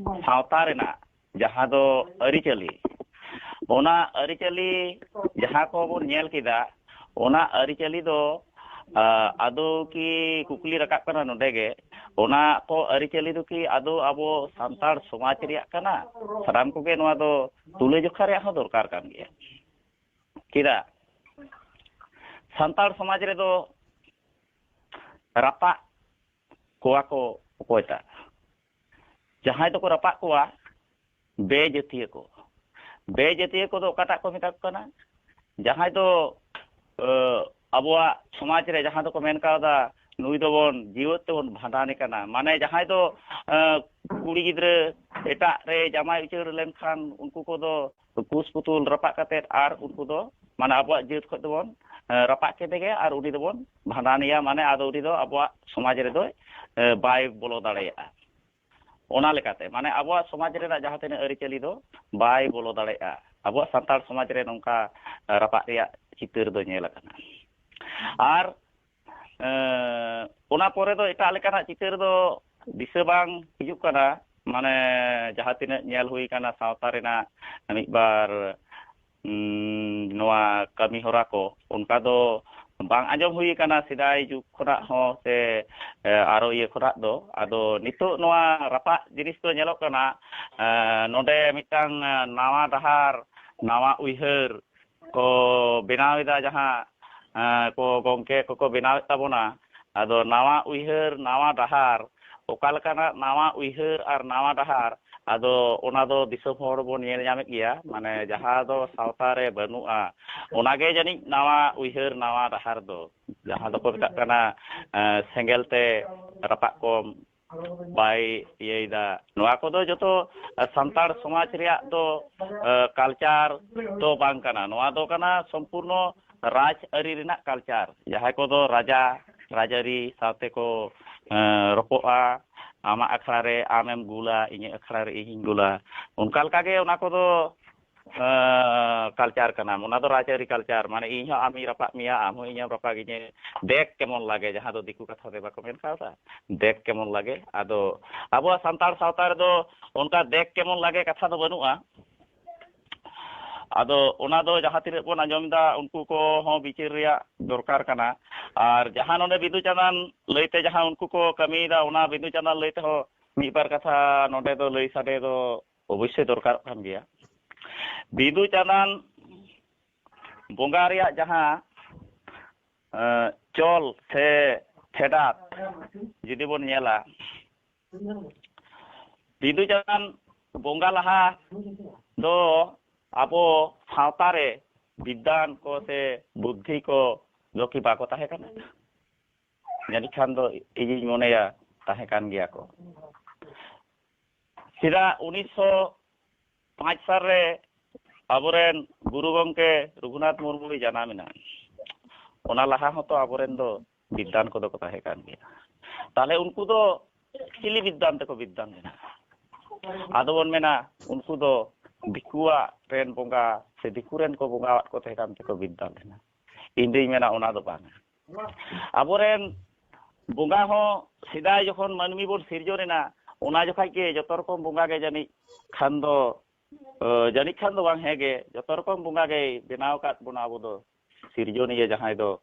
ᱥᱟᱶᱛᱟ ᱨᱮᱱᱟᱜ ᱡᱟᱦᱟᱸ ᱫᱚ ᱟᱹᱨᱤᱪᱟᱹᱞᱤ ᱚᱱᱟ ᱟᱹᱨᱤᱪᱟᱹᱞᱤ ᱡᱟᱦᱟᱸ ᱠᱚᱵᱚᱱ ᱧᱮᱞ ᱠᱮᱫᱟ ᱚᱱᱟ ᱟᱹᱨᱤᱪᱟᱹᱞᱤ ᱫᱚ ᱟᱫᱚ ᱠᱤ ᱠᱩᱠᱞᱤ ᱨᱟᱠᱟᱵ ᱠᱟᱱᱟ ᱱᱚᱰᱮ ᱜᱮ ᱚᱱᱟ ᱠᱚ ᱟᱹᱨᱤᱪᱟᱹᱞᱤ ᱫᱚ ᱠᱤ ᱟᱫᱚ ᱟᱵᱚ ᱥᱟᱱᱛᱟᱲ ᱥᱚᱢᱟᱡᱽ ᱨᱮᱭᱟᱜ ᱠᱟᱱᱟ ᱥᱟᱱᱟᱢ ᱠᱚᱜᱮ ᱱᱚᱣᱟ ᱫᱚ ᱛᱩᱞᱟᱹᱡᱚᱠᱷᱟ ᱨᱮᱭᱟᱜ ᱦᱚᱸ ᱫᱚᱨᱠᱟর ᱠᱟᱱ ᱜᱮᱭᱟ ᱪᱮᱫᱟᱜ ᱥᱟᱱᱛᱟᱲ ᱥᱚᱢᱟᱡᱽ ᱨᱮᱫᱚ ᱨᱟᱯᱟᱜ ᱠᱚᱣᱟ ᱠᱚ ᱚᱠᱚᱭᱴᱟᱜ ᱡᱟᱦᱟᱸᱭ ᱫᱚᱠᱚ ᱨᱟᱯᱟᱜ ᱠᱚᱣᱟ ᱵᱮᱼᱡᱟᱹᱛᱤᱭᱟᱹ ᱠᱚᱫᱚ ᱚᱠᱟᱴᱟᱜ ᱠᱚ ᱢᱮᱛᱟ ᱠᱚ ᱠᱟᱱᱟ ᱡᱟᱦᱟᱸᱭ ᱫᱚ ᱟᱵᱚᱣᱟᱜ ᱥᱚᱢᱟᱡᱽ ᱨᱮ ᱡᱟᱦᱟᱸ ᱫᱚᱠᱚ ᱢᱮᱱ ᱠᱟᱣᱫᱟ ᱱᱩᱭ ᱫᱚᱵᱚᱱ ᱡᱤᱣᱮᱫ ᱛᱮᱵᱚn ᱵᱷᱟᱸᱰᱟᱱᱮ ᱠᱟᱱᱟ ᱢᱟᱱᱮ ᱡᱟᱦᱟᱸᱭ ᱫᱚ ᱠᱩᱲᱤ ᱜᱤᱫᱽᱨᱟᱹ ᱮᱴᱟᱜ ᱨᱮ ᱡᱟমাই ᱩᱪᱟᱹᱲ ᱞᱮᱱᱠᱷᱟᱱ ᱩᱱᱠᱩ ᱠᱚᱫᱚ ᱠᱩᱥ ᱯᱩᱛᱩᱞ ᱨᱟᱯᱟᱜ ᱠᱟᱛᱮᱫ ᱟᱨ ᱩᱱᱠᱩ ᱫᱚ ᱢᱟᱱᱮ ᱟᱵᱚᱣᱟᱜ ᱡᱟᱹᱛ ᱠᱷᱚᱱ ᱫᱚᱵᱚᱱ ᱨᱟᱯᱟᱜ ᱠᱮᱫᱮᱜᱮ ᱟᱨ ᱩᱱᱤ ᱫᱚᱵᱚᱱ ᱵᱷᱟᱸᱰᱟᱱᱮᱭᱟ ᱢᱟᱱᱮ ᱟᱫᱚ ᱩᱱᱤ ᱫᱚ ᱟᱵᱚᱣᱟᱜ ᱥᱚᱢᱟᱡᱽ ᱨᱮᱫᱚ ᱵᱟᱭ ᱵᱚᱞᱚ ᱫᱟᱲᱮᱭᱟᱜᱼᱟ ᱚᱱᱟ ᱞᱮᱠᱟᱛᱮ ᱢᱟᱱᱮ ᱟᱵᱚᱣᱟᱜ ᱥᱚᱢᱟᱡᱽ ᱨᱮᱱᱟᱜ ᱡᱟᱦᱟᱸ ᱛᱤᱱᱟᱹᱜ ᱟᱹᱨᱤᱪᱟᱹᱞᱤ ᱫᱚ ᱵᱟᱭ ᱵᱚᱞᱚ ᱫᱟᱲᱮᱭᱟᱜᱼᱟ ᱟᱵᱚᱣᱟᱜ ᱥᱟᱱᱛᱟᱲ ᱥᱚᱢᱟᱡᱽ ᱨᱮ ᱱᱚᱝᱠᱟ ᱨᱟᱯᱟᱜ ᱨᱮᱭᱟᱜ ᱪᱤᱛᱟᱹᱨ ᱫᱚ ᱧᱮᱞ ᱟᱠᱟᱱᱟ ᱟᱨ ᱚᱱᱟ ᱯᱚᱨᱮ ᱫᱚ ᱮᱴᱟᱜ ᱞᱮᱠᱟᱱᱟᱜ ᱪᱤᱛᱟᱹᱨ ᱫᱚ ᱫᱤᱥᱟᱹ ᱵᱟᱝ ᱦᱤᱡᱩᱜ ᱠᱟᱱᱟ ᱢᱟᱱᱮ ᱡᱟᱦᱟᱸ ᱛᱤᱱᱟᱹᱜ ᱧᱮᱞ ᱦᱩᱭ ᱟᱠᱟᱱᱟ ᱥᱟᱶᱛᱟ ᱨᱮᱱᱟᱜ ᱢᱤᱫᱵᱟᱨ ᱱᱚᱣᱟ ᱠᱟᱹᱢᱤ ᱦᱚᱨᱟ ko ᱚᱱᱠᱟ ᱫᱚ ᱵᱟᱝ ᱟᱸᱡᱚᱢ ᱦᱩᱭ ᱟᱠᱟᱱᱟ ᱥᱮᱫᱟᱭ ᱡᱩᱜᱽ ᱠᱷᱚᱱᱟᱜ ᱦᱚᱸ ᱥᱮ ᱟᱨᱚ ᱤᱭᱟᱹ ᱠᱷᱚᱱᱟᱜ ᱫᱚ ᱟᱫᱚ ᱱᱤᱛᱚᱜ ᱱᱚᱣᱟ ᱨᱟᱯᱟᱜ ᱡᱤᱱᱤᱥ ᱫᱚ ᱧᱮᱞᱚᱜ ᱠᱟᱱᱟ ᱱᱚᱰᱮ ᱢᱤᱫᱴᱟᱝ ᱱᱟᱣᱟ ᱰᱟᱦᱟᱨ ᱱᱟᱣᱟ ᱩᱭᱦᱟᱹᱨ ᱠᱚ ᱵᱮᱱᱟᱣᱮᱫᱟ ᱡᱟᱦᱟᱸ ko gongke koko benawet tabona ado nawa uiheur nawa dahar oka lekanag nawa uiheur ar nawa dahar ado ona do disom hor bon nyel nyamet gea mane jaha do sawta re banua ona ge jani nawa uiheur nawa dahar do jaha do ko metak kana senggel te rapak kom bai yeida noa kodo joto santar somaj reyak do culture do bang kana noa do kana sampurno राज आरी रेनाक कल्चर जहां को दो राजा राजारी साथे को रपोआ आमा अखड़ा रे आमेम गुला इने अखड़ा रे इहिं गुला उनका लका गे ओना को दो कल्चर कना ओना दो राजारी कल्चर माने इह आमी रपा मिया आम इह रपा गिने देख केमन लागे जहां दो दिकु कथा दे बाको मेन काता देख केमन लागे आदो आबो संतार सावता रे दो उनका देख केमन लागे कथा दो बनुआ ᱟᱫᱚ ᱚᱱᱟ ᱫᱚ ᱡᱟᱦᱟᱸ ᱛᱤᱱᱟᱹᱜ ᱵᱚᱱ ᱟᱸᱡᱚᱢᱫᱟ ᱩᱱᱠᱩ ᱠᱚᱦᱚᱸ ᱵᱤᱪᱟᱹᱨ ᱨᱮᱭᱟᱜ ᱫᱚᱨᱠᱟর ᱠᱟᱱᱟ ᱟᱨ ᱡᱟᱦᱟᱸ ᱱᱚᱰᱮ ᱵᱤᱫᱩ ᱪᱟᱸᱫᱟᱱ ᱞᱟᱹᱭᱛᱮ ᱡᱟᱦᱟᱸ ᱩᱱᱠᱩ ᱠᱚ ᱠᱟᱹᱢᱤᱭᱮᱫᱟ ᱚᱱᱟ ᱵᱤᱫᱩ ᱪᱟᱸᱫᱟᱱ ᱞᱟᱹᱭ ᱛᱮᱦᱚᱸ ᱢᱤᱫ ᱵᱟᱨ ᱠᱟᱛᱷᱟ ᱱᱚᱰᱮ ᱫᱚ ᱞᱟᱹᱭ ᱥᱟᱰᱮ ᱫᱚ ᱚᱵᱚᱥᱥᱳᱭ ᱫᱚᱨᱠᱟᱨᱚᱜ ᱠᱟᱱ ᱜᱮᱭᱟ ᱵᱤᱫᱩ ᱪᱟᱸᱫᱟᱱ ᱵᱚᱸᱜᱟ ᱨᱮᱭᱟᱜ ᱡᱟᱦᱟᱸ ᱪᱚᱞ ᱥᱮ ᱯᱷᱮᱰᱟᱛ ᱡᱩᱫᱤ ᱵᱚᱱ ᱧᱮᱞᱟ ᱵᱤᱫᱩ ᱪᱟᱸᱫᱟᱱ ᱵᱚᱸᱜᱟ ᱞᱟᱦᱟ ᱫᱚ ᱟᱵᱚ ᱥᱟᱶᱛᱟ ᱨᱮ ᱵᱤᱫᱽᱫᱟᱱ ko se buddhi ko do ki bako tahe kana jadi khan do ᱤᱧᱤᱧ ᱢᱚᱱᱮᱭᱟ tahe kan gaya ko sida 1905 sal re aboren guru gomke Raghunath Murmu janamina ona laha hoto aboren do biddan ko do ko tahe kan gaya tale unku do chili biddan te ko biddan dena ado bon mena unku do dikuwa ren bonga se dikuren ko bonga ko tahe kan te ko biddan dena indi mena ona do bang aboren bonga ho sidai jokhon manmi bon sirjorena ona jokhai ke joto rokom bonga ge jani khan do bang hege joto rokom bonga ge benaw kat bona abo do sirjoniya jahai do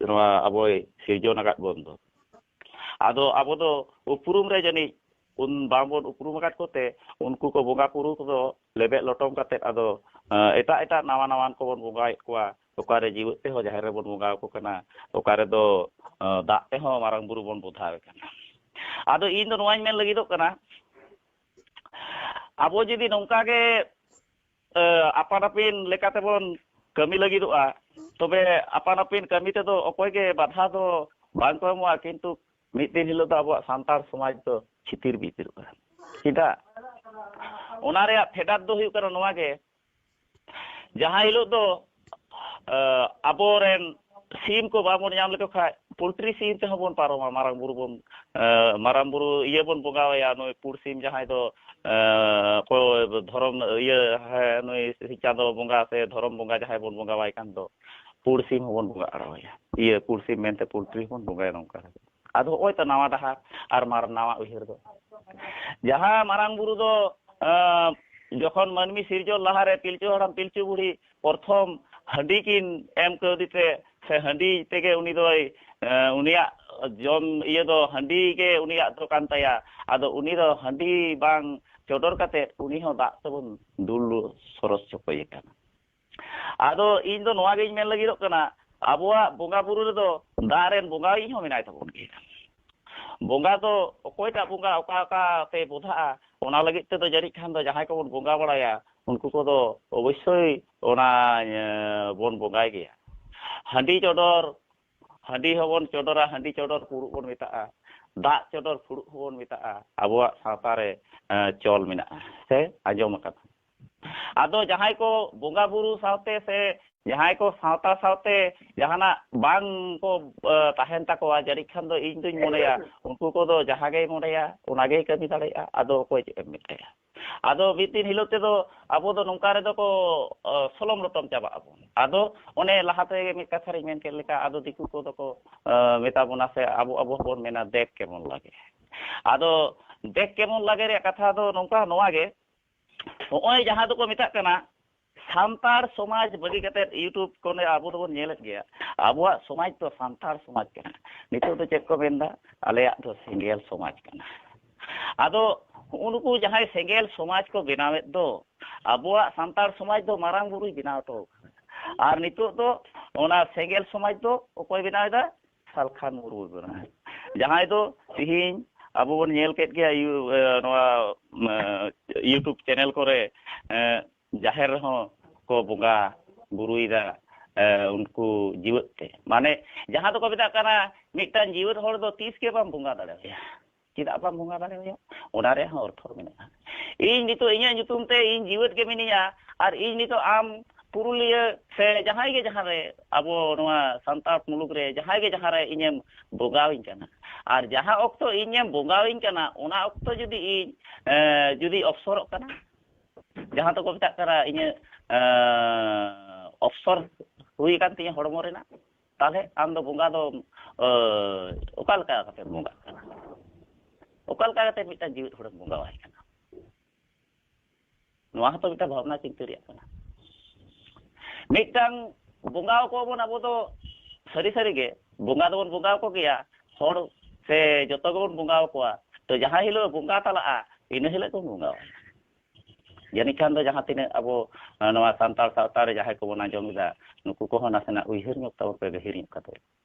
noa aboy sirjon akat bon do ado abo do upurum re jani un bambon upurum akat kote unku ko bonga puru ko lebek lotom katet ado eta nawan ko bon bonga kwa okare jiwet te ho jaher re bon bonga ko kana okare do dak te ho marang buru bon bodha kana ado in do noañ men lagi do kana abo jodi nongka ge apanapin lekate bon kami lagi doa tobe apanapin kami te do okoy ge badha do bang ko moa kintu mid din hilo do abo santar samaj do chitir bitir ka kita ona re phedat do huyu kana noa ge jaha hilo do aboren sim ko babon nyam leko kha poultry sim te hobon paroma marang buru iye bon bongawaya noi pur sim jahai do ko dhorom iye noi chando bonga se dhorom bonga jahai bon bongawai kan do pur sim hobon bonga arawaya iye pur sim mente poultry hobon bonga nongka ado oi ta nawa daha ar mar nawa uhir do jaha marang buru do jokhon manmi sirjol lahare pilchu haram pilchu buri porthom handi kin em kodite se handi tege uni doy unia jom iye do handi ge unia do kan taya ado uni do handi bang chodor kate uni ho dak tabun dulu soros chokoy kana ado in do noa ge men lagi do kana abuwa bonga buru do daren bonga i ho menai tabun ge bonga do okoy ta bonga oka te bodha ona lagi te do jari khan do jahai ko bon bonga baraya unku ko do obossoi ona bon bongai ge handi chodor handi hobon chodora handi chodor puruk bon meta'a dak chodor puruk bon meta'a abuwa sawta re chol mena'a se ajom akana ado jahai ko bonga buru sawte se jahai ko sawta sawte jahana bang ko tahen takoa jari khan do in duñ moneya unku ko do jahage moneya onage kami dale'a ado ko em metaya ado bitin hilot te do abo do nongka re do ko solom lotom chaba abon ado one lahate mi kathari men ke leka ado diku ko do ko metabona se abo bon mena dek kemon lage ado dek kemon lage re katha do nongka noa ge oi jaha do ko metak kana santar somaj bagi kate YouTube kone abo do bon nyelet geya abuwa somaj to santar somaj kana nitu do chet ko menda aleya do single somaj kana ado उनको जहां सेंगेल समाज को बनावे दो अबुआ संतार समाज दो मारांग बुरुई बनाव तो और नितो दो ओना सेंगेल समाज दो ओकोय बनावे दा सालखान मुरु बना जहां दो तिहिन अबु बन नेल केट गया नोआ YouTube चैनल कोरे जाहिर हो को बोगा बुरुई दा उनको जीवत ते माने जहां तो को बिता कना मिटन जीवत होड़ दो 30 के बम बोगा दाड़े tidak apa bunga dale yo onare ha orthor mena in nito inya nyutum te in jiwet ge miniya ar in nito am purulia se jahai ge jahare abo noa santar muluk re jahai ge jahare inyem bongawin kana ar jaha okto inyem bongawin kana ona okto judi offshore kana jaha to ko bitak kara inya offshore hui kan tinya hormo rena tale am do bonga do okal ka kate bonga kana okal kagate mita jiwit hurang bonga wai kana noa to mita bhavna cinta riya kana Mitang bunga ko bon abo do sari ge bunga do bunga ko gea hor se joto gon bunga ko to jaha hilo bunga tala ina hilo ko bunga yani kan do jaha tine abo nawa santal sawtar jaha ko bon anjom da nuku ko hona sana uihir nyok taw pe gehir nyok kato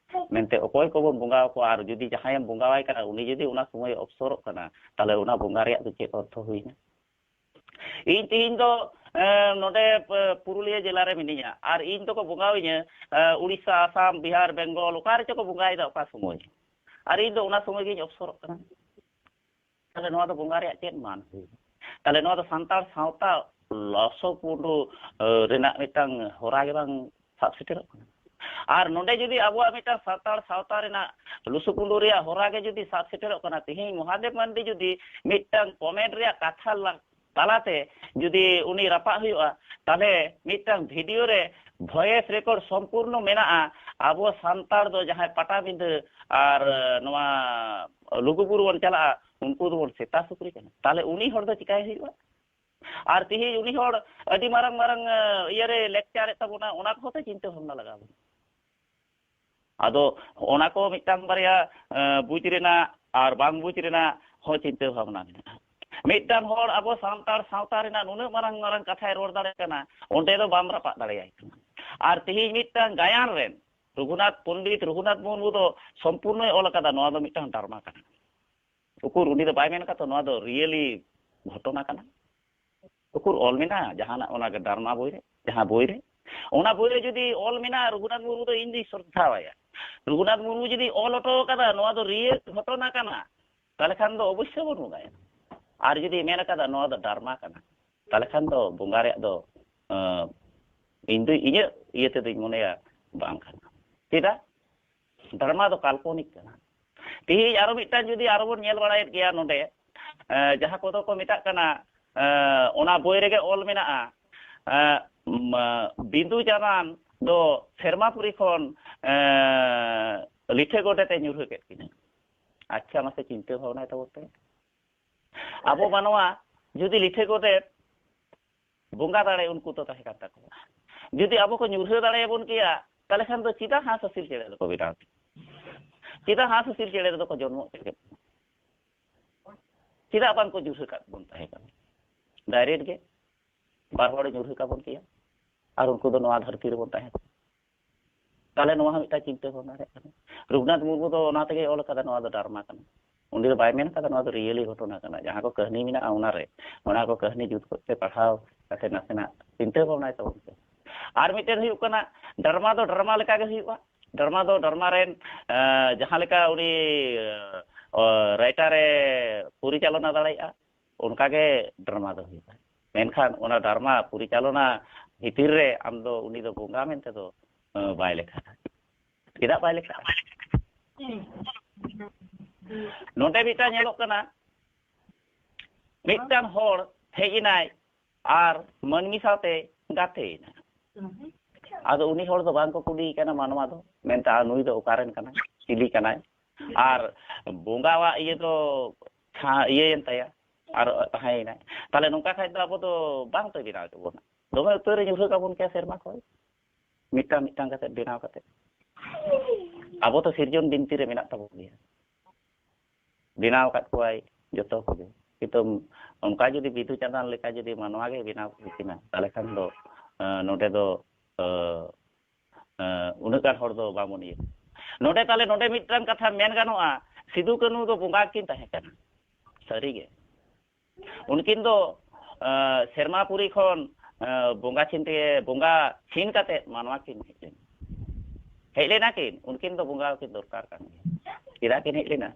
mente okoy ko bon bunga ko ar judi jaha yang bunga wai kana uni judi una sumoy obsorok kana tale una bunga reak do cek ortho huina ᱤᱧ ᱛᱤᱦᱤᱧ ᱫᱚ ᱱᱚᱰᱮ ᱯᱩᱨᱩᱞᱤᱭᱟᱹ ᱡᱮᱞᱟ ᱨᱮ ᱢᱤᱱᱟᱹᱧᱟ ᱟᱨ ᱤᱧ ᱫᱚᱠᱚ ᱵᱚᱸᱜᱟᱣᱤᱧᱟ ᱩᱲᱤᱥᱥᱟ ᱟᱥᱟᱢ ᱵᱤᱦᱟᱨ ᱵᱮᱝᱜᱚᱞ ᱚᱠᱟ ᱨᱮᱪᱚ ᱠᱚ ᱵᱚᱸᱜᱟᱭᱮᱫᱟ ᱚᱠᱟ ᱥᱚᱢᱚᱭ ᱟᱨ ᱤᱧ ᱫᱚ ᱚᱱᱟ ᱥᱚᱢᱚᱭ ᱜᱤᱧ ᱚᱯᱥᱚᱨᱚᱜ ᱠᱟᱱᱟ ᱛᱟᱦᱞᱮ ᱱᱚᱣᱟ ᱫᱚ ᱵᱚᱸᱜᱟ ᱨᱮᱭᱟᱜ ᱪᱮᱫ ᱢᱟᱱ ᱦᱩᱭᱩᱜᱼᱟ ᱛᱟᱦᱞᱮ ᱱᱚᱣᱟ ᱫᱚ ᱥᱟᱱᱛᱟᱲ ᱥᱟᱶᱛᱟ ᱞᱚᱥᱚᱯᱩᱨᱩ ᱨᱮᱱᱟᱜ ᱢᱤᱫᱴᱟᱝ ᱦᱚᱨᱟ ᱜᱮ ᱵᱟᱝ ᱥᱟᱵ ᱥᱮᱴᱮᱨᱚᱜ ᱠᱟᱱᱟ ᱟᱨ ᱱᱚᱰᱮ ᱡᱩᱫᱤ ᱟᱵᱚᱣᱟᱜ ᱢᱤᱫᱴᱟᱝ ᱥᱟᱱᱛᱟᱲ ᱥᱟᱶᱛᱟ ᱨᱮᱱᱟᱜ ᱞᱩᱥᱩᱯᱩᱞᱩ ᱨᱮᱭᱟᱜ ᱦᱚᱨᱟ ᱜᱮ ᱡᱩᱫᱤ ᱥᱟᱵ ᱥᱮᱴᱮᱨᱚᱜ ᱠᱟᱱᱟ ᱛᱤᱦᱤᱧ ᱢᱚᱦᱟᱫᱮᱵ ᱢᱟᱱᱰᱤ ᱡᱩᱫᱤ ᱢᱤᱫᱴᱟᱝ ᱠᱚᱢᱮᱱᱴ ᱨᱮᱭᱟᱜ ᱠᱟᱛᱷᱟ ᱛᱟᱞᱟᱛᱮ ᱡᱩᱫᱤ ᱩᱱᱤ ᱨᱟᱯᱟᱜ ᱦᱩᱭᱩᱜᱼᱟ ᱛᱟᱦᱞᱮ ᱢᱤᱫᱴᱟᱝ ᱵᱷᱤᱰᱤᱭᱳ ᱨᱮ ভয়েস রেকর্ড সম্পূর্ণ মেনাᱜᱼᱟ ᱟᱵᱚ ᱥᱟᱱᱛᱟᱲ ᱫᱚ ᱡᱟᱦᱟᱸᱭ ᱯᱟᱴᱟᱵᱤᱸᱫᱟᱹ ᱟᱨ ᱱᱚᱣᱟ ᱞᱩᱜᱩᱵᱩᱨᱩ ᱵᱚᱱ ᱪᱟᱞᱟᱜᱼᱟ ᱩᱱᱠᱩ ᱫᱚᱵᱚᱱ ᱥᱮᱛᱟ ᱥᱩᱠᱨᱤ ᱠᱟᱱᱟ ᱛᱟᱦᱞᱮ ᱩᱱᱤ ᱦᱚᱲ ᱫᱚ ᱪᱤᱠᱟᱭ ᱦᱩᱭᱩᱜᱼᱟ ᱟᱨ ᱛᱤᱦᱤᱧ ᱩᱱᱤ ᱦᱚᱲ ᱟᱹᱰᱤ ᱢᱟᱨᱟᱝ ᱤᱭᱟᱹᱨᱮ ᱞᱮᱠᱪᱟᱨᱮᱫ ᱛᱟᱵᱚᱱᱟ ᱚᱱᱟ ᱠᱚᱦᱚᱸ ᱛᱚ ᱪᱤᱱᱛᱟᱹ ᱵᱷᱟᱵᱽᱱᱟ ᱞᱟᱜᱟᱣ ᱵᱚᱱᱟ ᱟᱫᱚ ᱚᱱᱟ ᱠᱚ ᱢᱤᱫᱴᱟᱝ ᱵᱟᱨᱭᱟ ᱵᱩᱡᱽ ᱨᱮᱱᱟᱜ ᱟᱨ ᱵᱟᱝ ᱵᱩᱡᱽ ᱨᱮᱱᱟᱜ ᱦᱚᱸ ᱪᱤᱱᱛᱟᱹ ᱵᱷᱟᱵᱽᱱᱟ ᱢᱮᱱᱟᱜᱼᱟ ᱢᱤᱫᱴᱟᱝ ᱦᱚᱲ ᱟᱵᱚ ᱥᱟᱱᱛᱟᱲ ᱥᱟᱶᱛᱟ ᱨᱮᱱᱟᱜ ᱱᱩᱱᱟᱹᱜ ᱢᱟᱨᱟᱝ ᱠᱟᱛᱷᱟᱭ ᱨᱚᱲ ᱫᱟᱲᱮᱭᱟᱜ ᱠᱟᱱᱟ ᱚᱸᱰᱮ ᱫᱚ ᱵᱟᱢ ᱨᱟᱯᱟᱜ ᱫᱟᱲᱮᱭᱟᱭ ᱠᱟᱱᱟ ᱟᱨ ᱛᱤᱦᱤᱧ ᱢᱤᱫᱴᱟᱝ ᱜᱟᱭᱟᱱ ᱨᱮᱱ ᱯᱚᱱᱰᱤᱛ ᱨᱚᱜᱷᱩᱱᱟᱛᱷ ᱢᱩᱨᱢᱩ ᱫᱚ ᱥᱚᱢᱯূᱨᱱᱚᱭ ᱚᱞ ᱟᱠᱟᱫᱟ ᱱᱚᱣᱟ ᱫᱚ ᱢᱤᱫᱴᱟᱝ ᱰᱟᱨᱢᱟ ᱠᱟᱱᱟ ᱩᱠᱩᱨ ᱩᱱᱤ ᱫᱚ ᱵᱟᱭ ᱢᱮᱱ ᱟᱠᱟᱫᱟ ᱱᱚᱣᱟ ᱫᱚ ᱨᱤᱭᱮᱞᱤ ᱜᱷᱚᱴᱚᱱᱟ ᱠᱟᱱᱟ ᱩᱠᱩᱨ ᱚᱞ ᱢᱮᱱᱟᱜᱼᱟ ᱡᱟᱦᱟᱱᱟᱜ ᱚᱱᱟ ᱰᱟᱨᱢᱟ ᱵᱳᱭ ᱨᱮ ᱡᱟᱦᱟᱸ ᱵᱳᱭ ᱨᱮ ᱚᱱᱟ ᱵᱳᱭ ᱨᱮ ᱡᱩᱫᱤ ᱚᱞ ᱢᱮᱱᱟᱜᱼᱟ ᱨᱚᱜᱷᱩᱱᱟᱛᱷ ᱢᱩᱨᱢᱩ ᱫᱚ ᱤᱧ ᱫᱩᱧ ᱥᱨᱚᱫᱷᱟᱣᱟᱭᱟ ᱨᱚᱜᱷᱩᱱᱟᱛᱷ ᱢᱩᱨᱢᱩ ᱡᱩᱫᱤ ᱚᱞ ᱦᱚᱴᱚ ᱟᱠᱟᱫᱟ ᱱᱚᱣᱟ ᱫᱚ ᱨᱤᱭᱮᱞ ᱜᱷᱚᱴᱚᱱᱟ ᱠᱟᱱᱟ ᱛᱟᱦᱞᱮ ᱠᱷᱟᱱ ᱫᱚ ᱚᱵᱚᱥᱥᱳᱭ ᱵᱚᱱ ᱵᱚᱸᱜᱟᱭᱟ ᱟᱨ ᱡᱩᱫᱤ ᱢᱮᱱ ᱟᱠᱟᱫᱟ ᱱᱚᱣᱟ ᱫᱚ ᱰᱟᱨᱢᱟ ᱠᱟᱱᱟ ᱛᱟᱦᱞᱮ ᱠᱷᱟᱱ ᱫᱚ ᱵᱚᱸᱜᱟ ᱨᱮᱭᱟᱜ ᱫᱚ ᱤᱧᱟᱹᱜ ᱤᱭᱟᱹ ᱛᱮᱫᱚᱧ ᱢᱚᱱᱮᱭᱟ ᱵᱟᱝ ᱠᱟᱱᱟ ᱪᱮᱫᱟᱜ ᱰᱟᱨᱢᱟ ᱫᱚ ᱠᱟᱞᱯᱚᱱᱤᱠ ᱠᱟᱱᱟ ᱛᱤᱦᱤᱧ ᱟᱨᱚ ᱢᱤᱫᱴᱟᱝ ᱡᱩᱫᱤ ᱟᱨᱚ ᱵᱚᱱ ᱧᱮᱞ ᱵᱟᱲᱟᱭᱮᱫ ᱜᱮᱭᱟ ᱱᱚᱰᱮ ᱡᱟᱦᱟᱸ ᱠᱚᱫᱚ ᱠᱚ ᱢᱮᱛᱟᱜ ᱠᱟᱱᱟ ᱚᱱᱟ ᱵᱳᱭ ᱨᱮᱜᱮ ᱚᱞ ᱢᱮᱱᱟᱜᱼᱟ ᱵᱤᱸᱫᱩ ᱪᱟᱸᱫᱟᱱ ᱫᱚ ᱥᱮᱨᱢᱟᱯᱩᱨᱤ ᱠᱷᱚᱱ ᱞᱤᱴᱷᱟᱹ ᱜᱚᱰᱮᱛᱮ ᱧᱩᱨᱦᱟᱹ ᱠᱮᱫ ᱠᱤᱱᱟ ᱟᱪᱪᱷᱟ ᱢᱟᱥᱮ ᱪᱤᱱᱛᱟᱹ ᱵᱷᱟᱵᱽᱱᱟᱭ ᱛᱟᱵᱚᱱ ᱯᱮ ᱟᱵᱚ ᱢᱟᱱᱣᱟ ᱡᱩᱫᱤ ᱞᱤᱴᱷᱟᱹ ᱜᱚᱰᱮᱛ ᱵᱚᱸᱜᱟ ᱫᱟᱲᱮ ᱩᱱᱠᱩ ᱫᱚ ᱛᱟᱦᱮᱸ ᱠᱟᱱ ᱛᱟᱠᱚᱣᱟ ᱡᱩᱫᱤ ᱟᱵᱚ ᱠᱚ ᱧᱩᱨᱦᱟᱹ ᱫᱟᱲᱮᱭᱟᱵᱚᱱ ᱠᱮᱭᱟ ᱛᱟᱦᱞᱮ ᱠᱷᱟᱱ ᱫᱚ ᱪᱮᱫᱟᱜ ᱦᱟᱸᱥᱼᱦᱟᱹᱥᱤᱞ ᱪᱮᱬᱮ ᱫᱚᱠᱚ ᱵᱮᱱᱟᱣ ᱪᱮᱫᱟᱜ ᱦᱟᱸᱥᱼᱦᱟᱹᱥᱤᱞ ᱪᱮᱬᱮ ᱫᱚᱠᱚ ᱡᱚᱱᱢᱚ ᱛᱮᱜᱮ ᱪᱮᱫᱟᱜ ᱵᱟᱝᱠᱚ ᱧᱩᱨᱦᱟᱹ ᱠᱟᱜ ᱵᱚᱱ ᱛᱟᱦᱮᱸ ᱠᱟᱱᱟ ᱰᱟᱭᱨᱮᱠᱴ ᱜᱮ ᱵᱟᱨ ᱦᱚᱲ ᱧᱩᱨᱦᱟᱹ ᱠᱟᱵᱚᱱ ᱠᱮᱭᱟ ᱟᱨ ᱩᱱᱠᱩ ᱫᱚ ᱱᱚᱣᱟ ᱫᱷᱟᱹᱨᱛᱤ ᱨᱮᱵᱚᱱ ᱛᱟᱦᱮᱸ ᱠᱟᱱᱟ ᱛᱟᱦᱞᱮ ᱱᱚᱣᱟ ᱦᱚᱸ ᱢᱤᱫᱴᱟᱝ ᱪᱤᱱᱛᱟᱹ ᱵᱷᱟᱵᱽᱱᱟ ᱨᱮᱭᱟᱜ ᱠᱟᱱᱟ ᱨᱚᱜᱷᱩᱱᱟᱛᱷ ᱢᱩᱨᱢᱩ ᱫᱚ ᱚᱱᱟ ᱛᱮᱜᱮ ᱚᱞ ᱟᱠᱟᱫᱟ ᱱᱚᱣᱟ ᱫᱚ ᱰᱟᱨᱢᱟ ᱠᱟᱱᱟ ᱩᱱᱤ ᱫᱚ ᱵᱟᱭ ᱢᱮᱱ ᱟᱠᱟᱫᱟ ᱱᱚᱣᱟ ᱫᱚ ᱨᱤᱭᱮᱞᱤ ᱜᱷᱚᱴᱚᱱᱟ ᱠᱟᱱᱟ ᱡᱟᱦᱟᱸ ᱠᱚ ᱠᱟᱹᱦᱱᱤ ᱢᱮᱱᱟᱜᱼᱟ ᱚᱱᱟ ᱠᱚ ᱠᱟᱹᱦᱱᱤ ᱡᱩᱛ ᱠᱚᱛᱮ ᱯᱟᱲᱦᱟᱣ ᱠᱟᱛᱮ ᱱᱟᱥᱮᱱᱟᱜ ᱪᱤᱱᱛᱟᱹ ᱵᱷᱟᱵᱽᱱᱟᱭ ᱛᱟᱵᱚᱱ ᱯᱮ ᱟᱨ ᱢᱤᱫᱴᱮᱱ ᱦᱩᱭᱩᱜ ᱠᱟᱱᱟ ᱰᱟᱨᱢᱟ ᱫᱚ ᱰᱟᱨᱢᱟ ᱞᱮᱠᱟᱜᱮ ᱦᱩᱭᱩᱜᱼᱟ ᱰᱟᱨᱢᱟ ᱫᱚ ᱰᱟᱨᱢᱟ ᱨᱮᱱ ᱡᱟᱦᱟᱸ ᱞᱮᱠᱟ ᱩᱱᱤ ᱨᱟᱭᱴᱟᱨᱮ ᱯᱚᱨᱤᱪᱟᱞᱚᱱᱟ ᱫᱟᱲᱮᱭᱟᱜᱼᱟ ᱚᱱᱠᱟᱜᱮ ᱰᱟᱨᱢᱟ ᱫᱚ ᱦᱩᱭᱩᱜᱼᱟ ᱢᱮᱱᱠᱷᱟᱱ ᱚᱱᱟ ᱰᱟᱨᱢᱟ ᱯᱚᱨᱤᱪᱟᱞᱚᱱᱟ ᱵᱷᱤᱛᱤᱨ ᱨᱮ ᱟᱢ ᱫᱚ ᱩᱱᱤ ᱫᱚ ᱵᱚᱸᱜᱟ ᱢᱮᱱᱛᱮ ᱫᱚ ᱵᱟᱭ ᱞᱮᱠᱷᱟᱜᱼᱟ ᱪᱮᱫᱟᱜ ᱵᱟᱭ ᱞᱮᱠᱷᱟᱜᱼᱟ ᱱᱚᱰᱮ ᱢᱤᱫᱴᱟᱝ ᱧᱮᱞᱚᱜ ᱠᱟᱱᱟ ᱢᱤᱫᱴᱟᱝ ᱦᱚᱲ ᱦᱮᱡ ᱮᱱᱟᱭ ᱟᱨ ᱢᱟᱹᱱᱢᱤ ᱥᱟᱶᱛᱮ ᱜᱟᱛᱮᱭᱮᱱᱟ ᱟᱫᱚ ᱩᱱᱤ ᱦᱚᱲ ᱫᱚ ᱵᱟᱝᱠᱚ ᱠᱩᱞᱤᱭᱮ ᱠᱟᱱᱟ ᱢᱟᱱᱣᱟ ᱫᱚ ᱢᱮᱱᱛᱮ ᱱᱩᱭ ᱫᱚ ᱚᱠᱟᱨᱮᱱ ᱠᱟᱱᱟᱭ ᱪᱤᱞᱤ ᱠᱟᱱᱟᱭ ᱟᱨ ᱵᱚᱸᱜᱟᱣᱟᱜ ᱤᱭᱟᱹ ᱫᱚ ᱤᱭᱟᱹᱭᱮᱱ ᱛᱟᱭᱟ ᱟᱨ ᱛᱟᱦᱮᱸᱭᱮᱱᱟᱭ ᱛᱟᱦᱞᱮ ᱱᱚᱝᱠᱟ ᱠᱷᱟᱡ ᱫᱚ ᱟᱵᱚ ᱫᱚ ᱵᱟᱝ ᱛᱚ ᱵᱮᱱᱟᱣ ᱠᱮᱵᱚᱱᱟ ᱫᱚᱢᱮ ᱩᱛᱟᱹᱨᱮ ᱧᱩᱨᱦᱟᱹ ᱠᱟᱵᱚᱱ ᱠᱮᱭᱟ ᱥᱮᱨᱢᱟ ᱠᱷᱚᱡ ᱢᱤᱫᱴᱟᱝ ᱠᱟᱛᱮ ᱵᱮᱱᱟᱣ ᱠᱟᱛᱮ ᱟᱵᱚ tó ᱥᱤᱨᱡᱚᱱ ᱵᱤᱱᱛᱤ ᱨᱮ ᱢᱮᱱᱟᱜ ᱛᱟᱵᱚᱱ ᱜᱮᱭᱟ ᱵᱮᱱᱟᱣ ᱟᱠᱟᱫ ᱠᱚᱣᱟᱭ ᱡᱚᱛᱚ ᱠᱚᱜᱮ ᱠᱤᱱᱛᱩ ᱚᱱᱠᱟ ᱡᱩᱫᱤ ᱵᱤᱫᱩ ᱪᱟᱸᱫᱟᱱ ᱞᱮᱠᱟ ᱡᱩᱫᱤ ᱢᱟᱱᱣᱟ ᱜᱮ ᱵᱮᱱᱟᱣ ᱠᱤᱱᱟ ᱛᱟᱦᱞᱮ ᱠᱷᱟᱱ ᱫᱚ ᱱᱚᱰᱮ ᱫᱚ ᱩᱱᱟᱹᱜ ᱜᱟᱱ ᱦᱚᱲ ᱫᱚ ᱵᱟᱵᱚᱱ ᱤᱭᱟᱹ ᱱᱚᱰᱮ ᱛᱟᱦᱞᱮ ᱱᱚᱰᱮ ᱢᱤᱫᱴᱟᱝ ᱠᱟᱛᱷᱟ ᱢᱮᱱ ᱜᱟᱱᱚᱜᱼᱟ ᱥᱤᱫᱩ ᱠᱟᱹᱱᱩ ᱫᱚ ᱵᱚᱸᱜᱟ ᱠᱤᱱ ᱛᱟᱦᱮᱸ ᱠᱟᱱᱟ ᱥᱟᱹᱨᱤᱜᱮ ᱩᱱᱠᱤᱱ ᱫᱚ ᱥᱮᱨᱢᱟᱯᱩᱨᱤ ᱠᱷᱚᱱ ᱵᱚᱸᱜᱟ ᱪᱷᱤᱱ ᱠᱟᱛᱮ ᱢᱟᱱᱣᱟ ᱠᱤᱱ ᱦᱮᱡ ᱞᱮᱱᱟ ᱠᱤᱱ ᱩᱱᱠᱤᱱ ᱫᱚ ᱵᱚᱸᱜᱟ ᱠᱤᱱ ᱫᱚᱨᱠᱟর ᱠᱟᱱ ᱜᱮᱭᱟ ᱪᱮᱫᱟᱜ ᱠᱤᱱ ᱦᱮᱡ ᱞᱮᱱᱟ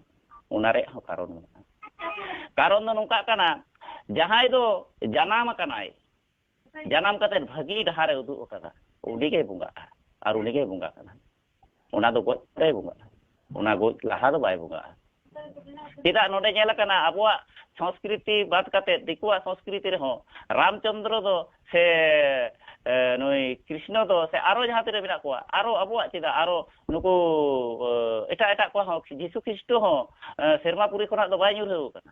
ᱚᱱᱟ ᱨᱮᱭᱟᱜ ᱦᱚᱸ ᱠᱟᱨᱚᱱ ᱢᱮᱱᱟᱜᱼᱟ ᱠᱟᱨᱚᱱ ᱫᱚ ᱱᱚᱝᱠᱟ ᱠᱟᱱᱟ ᱡᱟᱦᱟᱸᱭ ᱫᱚ ᱡᱟᱱᱟᱢ ᱟᱠᱟᱱᱟᱭ ᱡᱟᱱᱟᱢ ᱠᱟᱛᱮ ᱵᱷᱟᱹᱜᱤ ᱰᱟᱦᱟᱨᱮ ᱩᱫᱩᱜ ᱟᱠᱟᱫᱟ ᱩᱱᱤᱜᱮᱭ ᱵᱚᱸᱜᱟᱜᱼᱟ ᱟᱨ ᱩᱱᱤᱜᱮᱭ ᱵᱚᱸᱜᱟ ᱠᱟᱱᱟ ᱚᱱᱟ ᱫᱚ ᱜᱚᱡ ᱛᱮᱭ ᱵᱚᱸᱜᱟᱜᱼᱟ ᱚᱱᱟ ᱜᱚᱡ ᱞᱟᱦᱟ ᱫᱚ ᱵᱟᱭ ᱵᱚᱸᱜᱟᱜᱼᱟ ᱪᱮᱫᱟᱜ ᱱᱚᱰᱮ ᱧᱮᱞ ᱟᱠᱟᱱᱟ ᱟᱵᱚᱣᱟᱜ ᱥᱚᱝᱥᱠᱨᱤᱛᱤ ᱵᱟᱫ ᱠᱟᱛᱮ ᱫᱤᱠᱩᱣᱟᱜ ᱥᱚᱝᱥᱠᱨᱤᱛᱤ ᱨᱮᱦᱚᱸ ᱨᱟᱢᱪᱚᱱᱫᱨᱚ ᱫᱚ ᱥᱮ ᱱᱩᱭ ᱠᱨᱤᱥᱱᱚ ᱫᱚ ᱥᱮ ᱟᱨᱚ ᱡᱟᱦᱟᱸ ᱛᱤᱱᱟᱹᱜ ᱢᱮᱱᱟᱜ ᱠᱚᱣᱟ ᱟᱨᱚ ᱟᱵᱚᱣᱟᱜ ᱪᱮᱫᱟᱜ ᱟᱨᱚ ᱱᱩᱠᱩ ᱮᱴᱟᱜ ᱠᱚᱣᱟ ᱦᱚᱸ ᱡᱤᱥᱩ ᱠᱷᱨᱤᱥᱴᱚ ᱦᱚᱸ ᱥᱮᱨᱢᱟᱯᱩᱨᱤ ᱠᱷᱚᱱᱟᱜ ᱫᱚ ᱵᱟᱭ ᱧᱩᱨᱦᱟᱹ ᱟᱠᱟᱱᱟ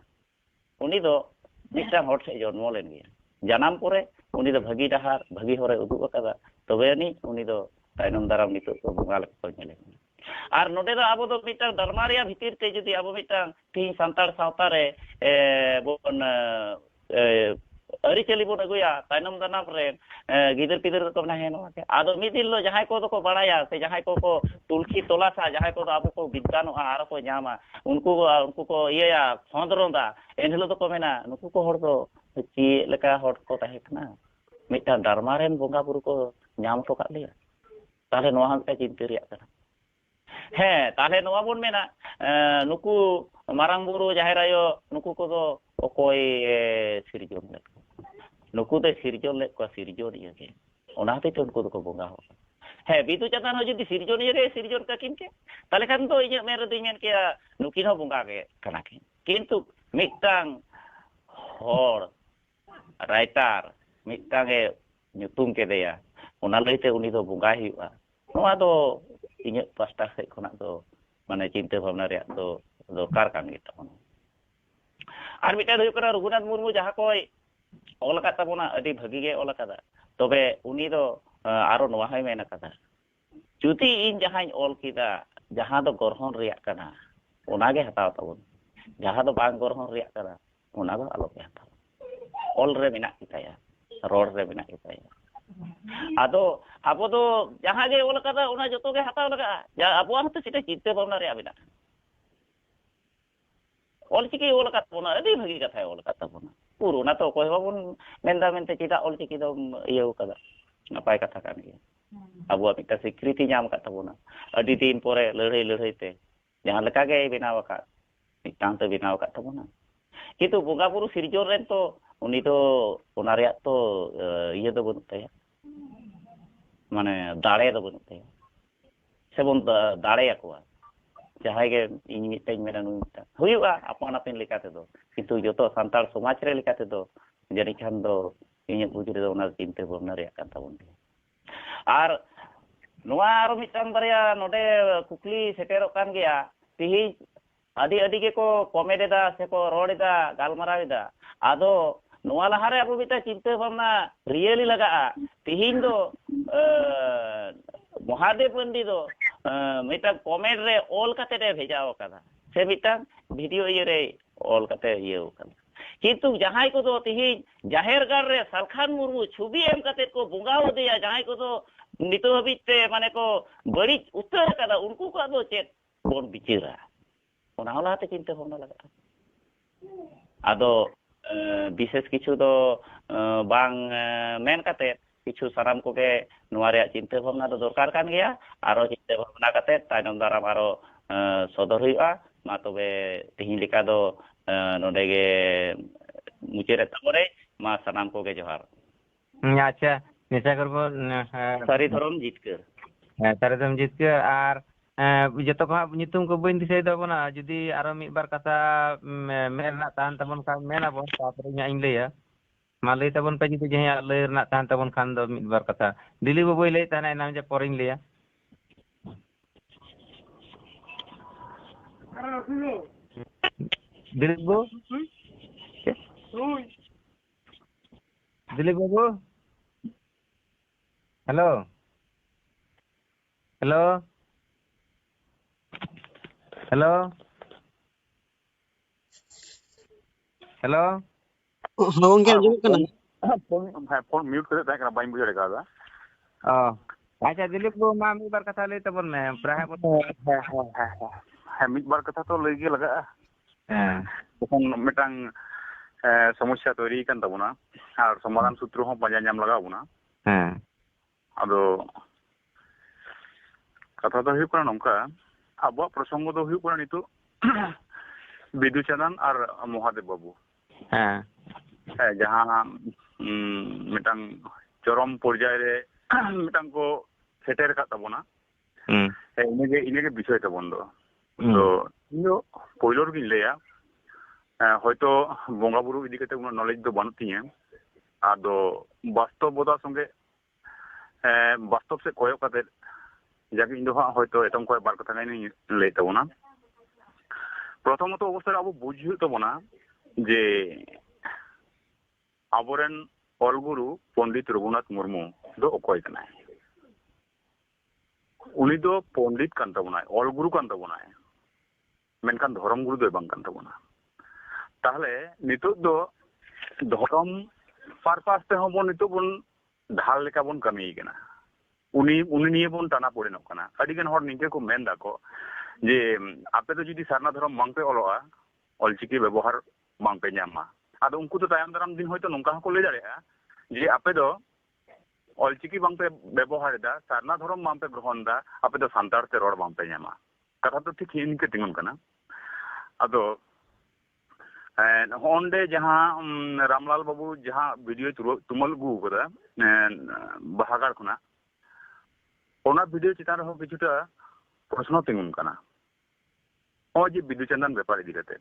ᱩᱱᱤ ᱫᱚ ᱢᱤᱫᱴᱟᱝ ᱦᱚᱲ ᱴᱷᱮᱱ ᱡᱚᱱᱢᱚ ᱞᱮᱱ ᱜᱮᱭᱟ ᱡᱟᱱᱟᱢ ᱯᱚᱨᱮ ᱩᱱᱤ ᱫᱚ ᱵᱷᱟᱹᱜᱤ ᱰᱟᱦᱟᱨ ᱵᱷᱟᱹᱜᱤ ᱦᱚᱨᱮ ᱩᱫᱩᱜ ᱟᱠᱟᱫᱟ ᱛᱚᱵᱮ ᱟᱹᱱᱤᱡ ᱩᱱᱤ ᱫᱚ ᱛᱟᱭᱱᱚᱢ ᱫᱟᱨᱟᱢ ᱱᱤᱛᱚᱜ ᱫᱚ ᱵᱚᱸᱜᱟ ᱞᱮᱠᱟ ᱠᱚ ᱧᱮᱞᱮ ᱠᱟᱱᱟ ᱟᱨ ᱱᱚᱰᱮ ᱫᱚ ᱟᱵᱚ ᱫᱚ ᱢᱤᱫᱴᱟᱝ ᱫᱟᱨᱢᱟ ᱨᱮᱭᱟᱜ ᱵᱷᱤᱛᱤᱨ ᱛᱮ ᱡᱩᱫᱤ ᱟᱵᱚ ᱢᱤᱫᱴᱟᱝ ᱛᱤᱦᱤᱧ ᱥᱟᱱᱛᱟᱲ ᱥᱟᱶᱛᱟ ᱨᱮ ᱵᱚᱱ ᱟᱹᱨᱤᱪᱟᱹᱞᱤ ᱵᱚᱱ ᱟᱹᱜᱩᱭᱟ ᱛᱟᱭᱱᱚᱢ ᱫᱟᱨᱟᱢ ᱨᱮ ᱜᱤᱫᱟᱹᱨ ᱯᱤᱫᱟᱹᱨ ᱫᱚᱠᱚ ᱢᱮᱱᱟ ᱦᱮᱸ ᱱᱚᱣᱟ ᱜᱮ ᱟᱫᱚ ᱢᱤᱫ ᱫᱤᱱ ᱦᱤᱞᱳᱜ ᱡᱟᱦᱟᱸᱭ ᱠᱚᱫᱚ ᱠᱚ ᱵᱟᱲᱟᱭᱟ ᱥᱮ ᱡᱟᱦᱟᱸᱭ ᱠᱚ ᱛᱩᱞᱠᱷᱤ ᱛᱚᱞᱟᱥᱟ ᱡᱟᱦᱟᱸᱭ ᱠᱚᱫᱚ ᱟᱵᱚ ᱠᱚ ᱵᱤᱫᱽᱫᱟᱱᱚᱜᱼᱟ ᱟᱨᱚ ᱠᱚ ᱧᱟᱢᱟ ᱩᱱᱠᱩ ᱠᱚ ᱤᱭᱟᱹᱭᱟ ᱠᱷᱚᱸᱫᱽᱨᱚᱸᱫᱟ ᱮᱱᱦᱤᱞᱳᱜ ᱫᱚᱠᱚ ᱢᱮᱱᱟ ᱱᱩᱠᱩ ᱠᱚ ᱦᱚᱲ ᱫᱚ ᱪᱮᱫ ᱞᱮᱠᱟ ᱦᱚᱲ ᱠᱚ ᱛᱟᱦᱮᱸ ᱠᱟᱱᱟ ᱢᱤᱫᱴᱟᱝ ᱫᱟᱨᱢᱟ ᱨᱮᱱ ᱵᱚᱸᱜᱟ ᱵᱩᱨᱩ ᱠᱚ ᱧᱟᱢ ᱦᱚᱴᱚ ᱠᱟᱜ ᱞᱮᱭᱟ ᱛᱟᱦᱚᱞᱮ ᱱᱚᱣᱟ ᱦᱚᱸ ᱢᱤᱫᱴᱟᱝ ᱪᱤᱱᱛᱟᱹ ᱨᱮᱭᱟᱜ ᱠᱟᱱᱟ ᱦᱮᱸ ᱛᱟᱦᱚᱞᱮ ᱱᱚᱣᱟ ᱵᱚᱱ ᱢᱮᱱᱟ ᱱᱩᱠᱩ ᱢᱟᱨᱟᱝ ᱵᱩᱨᱩ ᱡᱟᱦᱮᱨ ᱟᱭᱳ ᱱᱩᱠᱩ ᱠᱚᱫᱚ ᱚᱠᱚᱭ ᱥᱤᱨᱡᱚᱱ ᱞᱮᱫ ᱠᱚᱣᱟ ᱱᱩᱠᱩ ᱫᱚᱭ ᱥᱤᱨᱡᱚᱱ ᱞᱮᱫ ᱠᱚᱣᱟ ᱥᱤᱨᱡᱚᱱᱤᱭᱟᱹ ᱜᱮ ᱚᱱᱟ ᱦᱚᱛᱮᱡ ᱛᱮ ᱩᱱᱠᱩ ᱫᱚᱠᱚ ᱵᱚᱸᱜᱟ ᱦᱚᱲ ᱦᱮᱸ ᱵᱤᱫᱩ ᱪᱟᱸᱫᱟᱱ ᱦᱚᱸ ᱡᱩᱫᱤ ᱥᱤᱨᱡᱚᱱᱤᱭᱟᱹ ᱜᱮ ᱥᱤᱨᱡᱚᱱ ᱠᱟᱠᱤᱱ ᱠᱮ ᱛᱟᱦᱚᱞᱮ ᱠᱷᱟᱱ ᱫᱚ ᱤᱧᱟᱹᱜ ᱢᱮᱱ ᱨᱮᱫᱚᱧ ᱢᱮᱱ ᱠᱮᱭᱟ ᱱᱩᱠᱤᱱ ᱦᱚᱸ ᱵᱚᱸᱜᱟ ᱜᱮ ᱠᱟᱱᱟ ᱠᱤᱱ ᱠᱤᱱᱛᱩ ᱢᱤᱫᱴᱟᱝ ᱦᱚᱲ ᱨᱟᱭᱴᱟᱨ ᱢᱤᱫᱴᱟᱝᱮ ᱧᱩᱛᱩᱢ ᱠᱮᱫᱮᱭᱟ ᱚᱱᱟ ᱞᱟᱹᱭᱛᱮ ᱩᱱᱤ ᱫᱚ ᱵᱚᱸᱜᱟᱭ ᱦᱩᱭᱩᱜᱼᱟ ᱱᱚᱣᱟ ᱫᱚ ᱤᱧᱟᱹᱜ ᱯᱟᱥᱴᱟ ᱥᱮᱫ ᱠᱷᱚᱱᱟᱜ ᱫᱚ ᱢᱟᱱᱮ ᱪᱤᱱᱛᱟᱹ ᱵᱷᱟᱵᱽᱱᱟ ᱨᱮᱭᱟᱜ ᱫᱚ ᱫᱚᱨᱠᱟর ᱠᱟᱱ ᱜᱮ ᱛᱟᱵᱚᱱᱟ ᱟᱨ ᱢᱤᱫᱴᱟᱝ ᱦᱩᱭᱩᱜ ᱠᱟᱱᱟ ᱨᱚᱜᱷᱩᱱᱟᱛᱷ ᱢᱩᱨᱢᱩ ᱡᱟᱦᱟᱸ ᱠᱚᱭ ᱚᱞ ᱟᱠᱟᱫ ᱛᱟᱵᱚᱱᱟ ᱟᱹᱰᱤ ᱵᱷᱟᱹᱜᱤ ᱜᱮ ᱚᱞ ᱟᱠᱟᱫᱟ ᱛᱚᱵᱮ ᱩᱱᱤ ᱫᱚ ᱟᱨᱚ ᱱᱚᱣᱟ ᱦᱚᱸᱭ ᱢᱮᱱ ᱟᱠᱟᱫᱟ ᱡᱩᱫᱤ ᱤᱧ ᱡᱟᱦᱟᱸᱧ ᱚᱞ ᱠᱮᱫᱟ ᱡᱟᱦᱟᱸ ᱫᱚ ᱜᱚᱨᱦᱚᱱ ᱨᱮᱭᱟᱜ ᱠᱟᱱᱟ ᱚᱱᱟᱜᱮ ᱦᱟᱛᱟᱣ ᱛᱟᱵᱚᱱ ᱡᱟᱦᱟᱸ ᱫᱚ ᱵᱟᱝ ᱜᱚᱨᱦᱚᱱ ᱨᱮᱭᱟᱜ ᱠᱟᱱᱟ ᱚᱱᱟ ᱫᱚ ᱟᱞᱚᱯᱮ ᱦᱟᱛᱟᱣᱟ ᱚᱞ ᱨᱮ ᱢᱮᱱᱟᱜ ᱜᱮᱛᱟᱭᱟ ᱨᱚᱲ ᱨᱮ ᱢᱮᱱᱟᱜ ᱜᱮᱛᱟᱭᱟ ᱟᱫᱚ ᱟᱵᱚ ᱫᱚ ᱡᱟᱦᱟᱸ ᱜᱮ ᱚᱞ ᱟᱠᱟᱫᱟ ᱚᱱᱟ ᱡᱚᱛᱚ ᱜᱮ ᱦᱟᱛᱟᱣ ᱞᱟᱜᱟᱜᱼᱟ ᱟᱵᱚᱣᱟᱜ ᱦᱚᱸᱛᱚ ᱪᱮᱫ ᱪᱤᱱᱛᱟᱹ ᱵᱷᱟᱵᱽᱱᱟ ᱨᱮᱭᱟᱜ ᱢᱮᱱᱟᱜᱼᱟ ᱚᱞᱪᱤᱠᱤ ᱚᱞ ᱟᱠᱟᱫ ᱛᱟᱵᱚᱱᱟ ᱟᱹᱰᱤ ᱵᱷᱟᱹᱜᱤ ᱠᱟᱛᱷᱟᱭ ᱚᱞ ᱟᱠᱟᱫ ᱛᱟᱵᱚᱱᱟ ᱯᱩᱨᱚᱱᱟ ᱛᱚ ᱚᱠᱚᱭ ᱵᱟᱵᱚᱱ ᱢᱮᱱᱫᱟ ᱢᱮᱱᱛᱮ ᱪᱮᱫᱟᱜ ᱚᱞᱪᱤᱠᱤ ᱫᱚᱢ ᱤᱭᱟᱹᱣ ᱠᱟᱫᱟ ᱱᱟᱯᱟᱭ ᱠᱟᱛᱷᱟ ᱠᱟᱱ ᱜᱮᱭᱟ ᱟᱵᱚᱣᱟᱜ ᱢᱤᱫᱴᱟᱝ ᱥᱤᱠᱨᱤᱛᱤ ᱧᱟᱢ ᱟᱠᱟᱫ ᱛᱟᱵᱚᱱᱟ ᱟᱹᱰᱤ ᱫᱤᱱ ᱯᱚᱨᱮ ᱞᱟᱹᱲᱦᱟᱹᱭ ᱛᱮ ᱡᱟᱦᱟᱸ ᱞᱮᱠᱟ ᱜᱮᱭ ᱵᱮᱱᱟᱣ ᱟᱠᱟᱫ ᱢᱤᱫᱴᱟᱝ ᱛᱮ ᱵᱮᱱᱟᱣ ᱟᱠᱟᱫ ᱛᱟᱵᱚᱱᱟ ᱠᱤᱱᱛᱩ ᱵᱚᱸᱜᱟ ᱵᱩᱨᱩ ᱥᱤᱨᱡᱚᱱ ᱨᱮᱱ ᱛᱚ ᱩᱱᱤ ᱫᱚ ᱚᱱᱟ ᱨᱮᱭᱟᱜ ᱛᱚ ᱤᱭᱟᱹ ᱫᱚ ᱵᱟᱹᱱᱩᱜ ᱛᱟᱭᱟ ᱢᱟᱱᱮ ᱫᱟᱲᱮ ᱫᱚ ᱵᱟᱹᱱᱩᱜ ᱛᱟᱭᱟ ᱥᱮᱵᱚᱱ ᱫᱟᱲᱮᱭᱟᱠᱚᱣᱟ ᱡᱟᱦᱟᱸᱭ ᱜᱮ ᱤᱧ ᱢᱤᱫᱴᱟᱝ ᱢᱮᱱᱟ ᱱᱩᱭ ᱢᱤᱫᱴᱟᱝ ᱦᱩᱭᱩᱜᱼᱟ ᱟᱯᱟᱱ ᱟᱹᱯᱤᱱ ᱞᱮᱠᱟ ᱛᱮᱫᱚ ᱠᱤᱱᱛᱩ ᱡᱚᱛᱚ ᱥᱟᱱᱛᱟᱲ ᱥᱚᱢᱟᱡᱽ ᱨᱮ ᱞᱮᱠᱟ ᱛᱮᱫᱚ ᱡᱟᱹᱱᱤᱡ ᱠᱷᱟᱱ ᱫᱚ ᱤᱧᱟᱹᱜ ᱵᱩᱡᱽ ᱨᱮᱫᱚ ᱚᱱᱟ ᱪᱤᱱᱛᱟᱹ ᱵᱷᱟᱵᱽᱱᱟ ᱨᱮᱭᱟᱜ ᱠᱟᱱ ᱛᱟᱵᱚᱱ ᱜᱮᱭᱟ ᱟᱨ ᱱᱚᱣᱟ ᱟᱨᱚ ᱢᱤᱫᱴᱟᱝ ᱵᱟᱨᱭᱟ ᱱᱚᱰᱮ ᱠᱩᱠᱞᱤ ᱥᱮᱴᱮᱨᱚᱜ ᱠᱟᱱ ᱜᱮᱭᱟ ᱛᱤᱦᱤᱧ ᱟᱹᱰᱤ ᱜᱮᱠᱚ ᱠᱚᱢᱮᱱᱴ ᱮᱫᱟ ᱥᱮᱠᱚ ᱨᱚᱲ ᱮᱫᱟ ᱜᱟᱞᱢᱟᱨᱟᱣ ᱮᱫᱟ ᱟᱫᱚ ᱱᱚᱣᱟ ᱞᱟᱦᱟᱨᱮ ᱟᱵᱚ ᱢᱤᱫᱴᱟᱝ ᱪᱤᱱᱛᱟᱹ ᱵᱷᱟᱵᱽᱱᱟ ᱨᱤᱭᱮᱞᱤ ᱞᱟᱜᱟᱜᱼᱟ ᱛᱤᱦᱤᱧ ᱫᱚ ᱢᱚᱦᱟᱫᱮᱵ ᱢᱟᱱᱰᱤ ᱫᱚ ᱢᱤᱫᱴᱟᱝ ᱠᱚᱢᱮᱱᱴ ᱨᱮ ᱚᱞ ᱠᱟᱛᱮ ᱮ ᱵᱷᱮᱡᱟᱣ ᱟᱠᱟᱫᱟ ᱥᱮ ᱢᱤᱫᱴᱟᱝ ᱵᱷᱤᱰᱤᱭᱳ ᱤᱭᱟᱹᱨᱮ ᱚᱞ ᱠᱟᱛᱮ ᱤᱭᱟᱹᱣ ᱟᱠᱟᱫᱟ ᱠᱤᱱᱛᱩ ᱡᱟᱦᱟᱸᱭ ᱠᱚᱫᱚ ᱛᱤᱦᱤᱧ ᱡᱟᱦᱮᱨ ᱜᱟᱲ ᱨᱮ ᱥᱟᱞᱠᱷᱟᱱ ᱢᱩᱨᱢᱩ ᱪᱷᱩᱵᱤ ᱮᱢ ᱠᱟᱛᱮ ᱠᱚ ᱵᱚᱸᱜᱟ ᱟᱫᱮᱭᱟ ᱡᱟᱦᱟᱸᱭ ᱠᱚᱫᱚ ᱱᱤᱛᱚᱜ ᱦᱟᱹᱵᱤᱡ ᱛᱮ ᱢᱟᱱᱮ ᱠᱚ ᱵᱟᱹᱲᱤᱡ ᱩᱛᱟᱹᱨ ᱟᱠᱟᱫᱟ ᱩᱱᱠᱩ ᱠᱚᱣᱟᱜ ᱫᱚ ᱪᱮᱫ ᱵᱚᱱ ᱵᱤᱪᱟᱹᱨᱟ ᱚᱱᱟ ᱦᱚᱸ ᱞᱟᱦᱟᱛᱮ ᱪᱤᱱᱛᱟᱹ ᱵᱷᱟᱵᱽᱱᱟ ᱞᱟᱜᱟᱜᱼᱟ ᱟᱫᱚ ᱵᱤᱥᱮᱥ ᱠᱤᱪᱷᱩ ᱫᱚ ᱵᱟᱝ ᱢᱮᱱ ᱠᱟᱛᱮ ᱠᱤᱪᱷᱩ ᱥᱟᱱᱟᱢ ᱠᱚᱜᱮ ᱱᱚᱣᱟ ᱨᱮᱭᱟᱜ ᱪᱤᱱᱛᱟᱹ ᱵᱷᱟᱵᱽᱱᱟ ᱫᱚ ᱫᱚᱨᱠᱟর ᱠᱟᱱ ᱜᱮᱭᱟ ᱟᱨᱚ ᱪᱤᱱᱛᱟᱹ ᱵᱷᱟᱵᱽᱱᱟ ᱠᱟᱛᱮ ᱛᱟᱭᱱᱚᱢ ᱫᱟᱨᱟᱢ ᱟᱨᱚ ᱥᱚᱫᱚᱨ ᱦᱩᱭᱩᱜᱼᱟ ᱢᱟ ᱛᱚᱵᱮ ᱛᱤᱦᱤᱧ ᱞᱮᱠᱟ ᱫᱚ ᱱᱚᱰᱮ ᱜᱮ ᱢᱩᱪᱟᱹᱫ ᱛᱟᱵᱚᱱᱮ ᱢᱟ ᱥᱟᱱᱟᱢ ᱠᱚᱜᱮ ᱡᱚᱦᱟᱨ ᱟᱪᱪᱷᱟ ᱱᱮᱥᱟ ᱠᱚᱨᱵᱚ ᱥᱟᱹᱨᱤ ᱫᱷᱚᱨᱚᱢ ᱡᱤᱛᱠᱟᱹᱨ ᱥᱟᱹᱨᱤ ᱫᱷᱚᱨᱚᱢ ᱡᱤᱛᱠᱟᱹᱨ ᱟᱨ ᱡᱚᱛᱚ ᱠᱚ ᱦᱟᱸᱜ ᱧᱩᱛᱩᱢ ᱠᱚ ᱵᱟᱹᱧ ᱫᱤᱥᱟᱹᱭ ᱛᱟᱵᱚᱱᱟ ᱡᱩᱫᱤ ᱟᱨᱚ ᱢᱤᱫ ᱵᱟᱨ ᱠᱟᱛᱷᱟ ᱢᱮᱱ ᱨᱮᱱᱟᱜ ᱛᱟᱦᱮᱱ ᱛᱟᱵᱚᱱ ᱠᱷᱟᱱ ᱢᱮᱱᱟᱵᱚᱱ ᱛᱟᱯᱚᱨᱮ ᱤᱧ ᱞᱟᱹᱭᱟ ᱢᱟ ᱞᱟᱹᱭ ᱛᱟᱵᱚᱱ ᱯᱮ ᱡᱩᱫᱤ ᱡᱟᱦᱟᱸᱭᱟᱜ ᱞᱟᱹᱭ ᱨᱮᱱᱟᱜ ᱛᱟᱦᱮᱱ ᱛᱟᱵᱚᱱ ᱠᱷᱟᱱ ᱫᱚ ᱢᱤᱫ ᱵᱟᱨ ᱠᱟᱛᱷᱟ ᱫᱤᱞᱤ ᱵᱟᱹᱵᱩᱭ ᱞᱟᱹᱭᱮᱫ ᱛᱟᱦᱮᱱᱟ ᱮᱱᱟᱝ ᱡᱮ ᱯᱚᱨᱮᱧ ᱞᱟᱹᱭᱟ Dilip babu Dilip babu hello hello hello hello gongke anjumok kana phone mute करते तहना बाइन बुझे लगा अच्छा दिलीप बाबू मा मिद बार कथा लई तबन में प्राय ᱦᱮᱸ ᱢᱤᱫ ᱵᱟᱨ ᱠᱟᱛᱷᱟ ᱛᱚ ᱞᱟᱹᱭ ᱜᱮ ᱞᱟᱜᱟᱜᱼᱟ ᱛᱚᱠᱷᱚᱱ ᱢᱤᱫᱴᱟᱝ ᱥᱚᱢᱚᱥᱥᱟ ᱛᱚᱭᱨᱤ ᱟᱠᱟᱱ ᱛᱟᱵᱚᱱᱟ ᱟᱨ ᱥᱚᱢᱟধান ᱥᱩᱛᱨᱚ ᱦᱚᱸ ᱯᱟᱸᱡᱟ ᱧᱟᱢ ᱞᱟᱜᱟᱣ ᱵᱚᱱᱟ ᱟᱫᱚ ᱠᱟᱛᱷᱟ ᱫᱚ ᱦᱩᱭᱩᱜ ᱠᱟᱱᱟ ᱱᱚᱝᱠᱟ ᱟᱵᱚᱣᱟᱜ ᱯᱨᱚᱥᱚᱝᱜᱚ ᱫᱚ ᱦᱩᱭᱩᱜ ᱠᱟᱱᱟ ᱱᱤᱛᱚᱜ ᱵᱤᱫᱩ ᱪᱟᱸᱫᱟᱱ ᱟᱨ ᱢᱚᱦᱟᱫᱮᱵ ᱵᱟᱵᱩ ᱡᱟᱦᱟᱸ ᱢᱤᱫᱴᱟᱝ ᱪᱚᱨᱚᱢ ᱯᱚᱨযায় ᱨᱮ ᱢᱤᱫᱴᱟᱝ ᱠᱚ ᱥᱮᱴᱮᱨ ᱟᱠᱟᱫ ᱛᱟᱵᱚᱱᱟ ᱤᱱᱟᱹᱜᱮ ᱵᱤᱥᱚᱭ ᱛᱟᱵᱚᱱ ᱫᱚ ᱛᱚ ᱤᱧ ᱫᱚ ᱯᱳᱭᱞᱳ ᱨᱮᱜᱤᱧ ᱞᱟᱹᱭᱟ ᱦᱚᱭᱛᱳ ᱵᱚᱸᱜᱟ ᱵᱩᱨᱩ ᱤᱫᱤ ᱠᱟᱛᱮ ᱩᱱᱟᱹᱜ ᱱᱚᱞᱮᱡᱽ ᱫᱚ ᱵᱟᱹᱱᱩᱜ ᱛᱤᱧᱟᱹ ᱟᱫᱚ ᱵᱟᱥᱛᱚᱵᱚᱛᱟ ᱥᱚᱸᱜᱮ ᱵᱟᱥᱛᱚᱵ ᱥᱮᱫ ᱠᱚᱭᱚᱜ ᱠᱟᱛᱮ ᱡᱟᱜᱮ ᱤᱧ ᱫᱚ ᱦᱟᱸᱜ ᱦᱚᱭᱛᱳ ᱮᱛᱚᱢ ᱠᱷᱚᱱ ᱵᱟᱨ ᱠᱟᱛᱷᱟ ᱜᱟᱱᱤᱧ ᱞᱟᱹᱭ ᱛᱟᱵᱚᱱᱟ ᱯᱨᱚᱛᱷᱚᱢᱚᱛᱚ ᱚᱵᱚᱥᱛᱟ ᱨᱮ ᱟᱵᱚ ᱵᱩᱡᱽ ᱦᱩᱭᱩᱜ ᱛᱟᱵᱚᱱᱟ ᱡᱮ ᱟᱵᱚᱨᱮᱱ Olguru Pondit Raghunath Murmu do okoy kanay. Uni do Pondit kan tabunay, Olguru kan tabunay. Menkan dhorom guru do bang kan tabuna. Tahle nituk do dhorom purpose te hobon nituk bon dhal leka bon kami kana. Uni niye bon tana porinok kana. Adigan hor ningke ko men dako je ape to judi sarna dhorom bangpe oloa olchiki ব্যবহার bangpe nyama. Ado unku to tayam daram din hoyto nongka ko lay dareya je ape do olchiki bangpe ব্যবহার da sarna dhorom bangpe grohon da ape do santar te ror bangpe nyama. Katha to thik inke tingun kana. Ado honde jahan Ramlal Babu jahan video tumal gu kada bahagar khona ona video chitan reho kichuta proshno tingun kana. O je Bidu Chandan ব্যাপার idi kate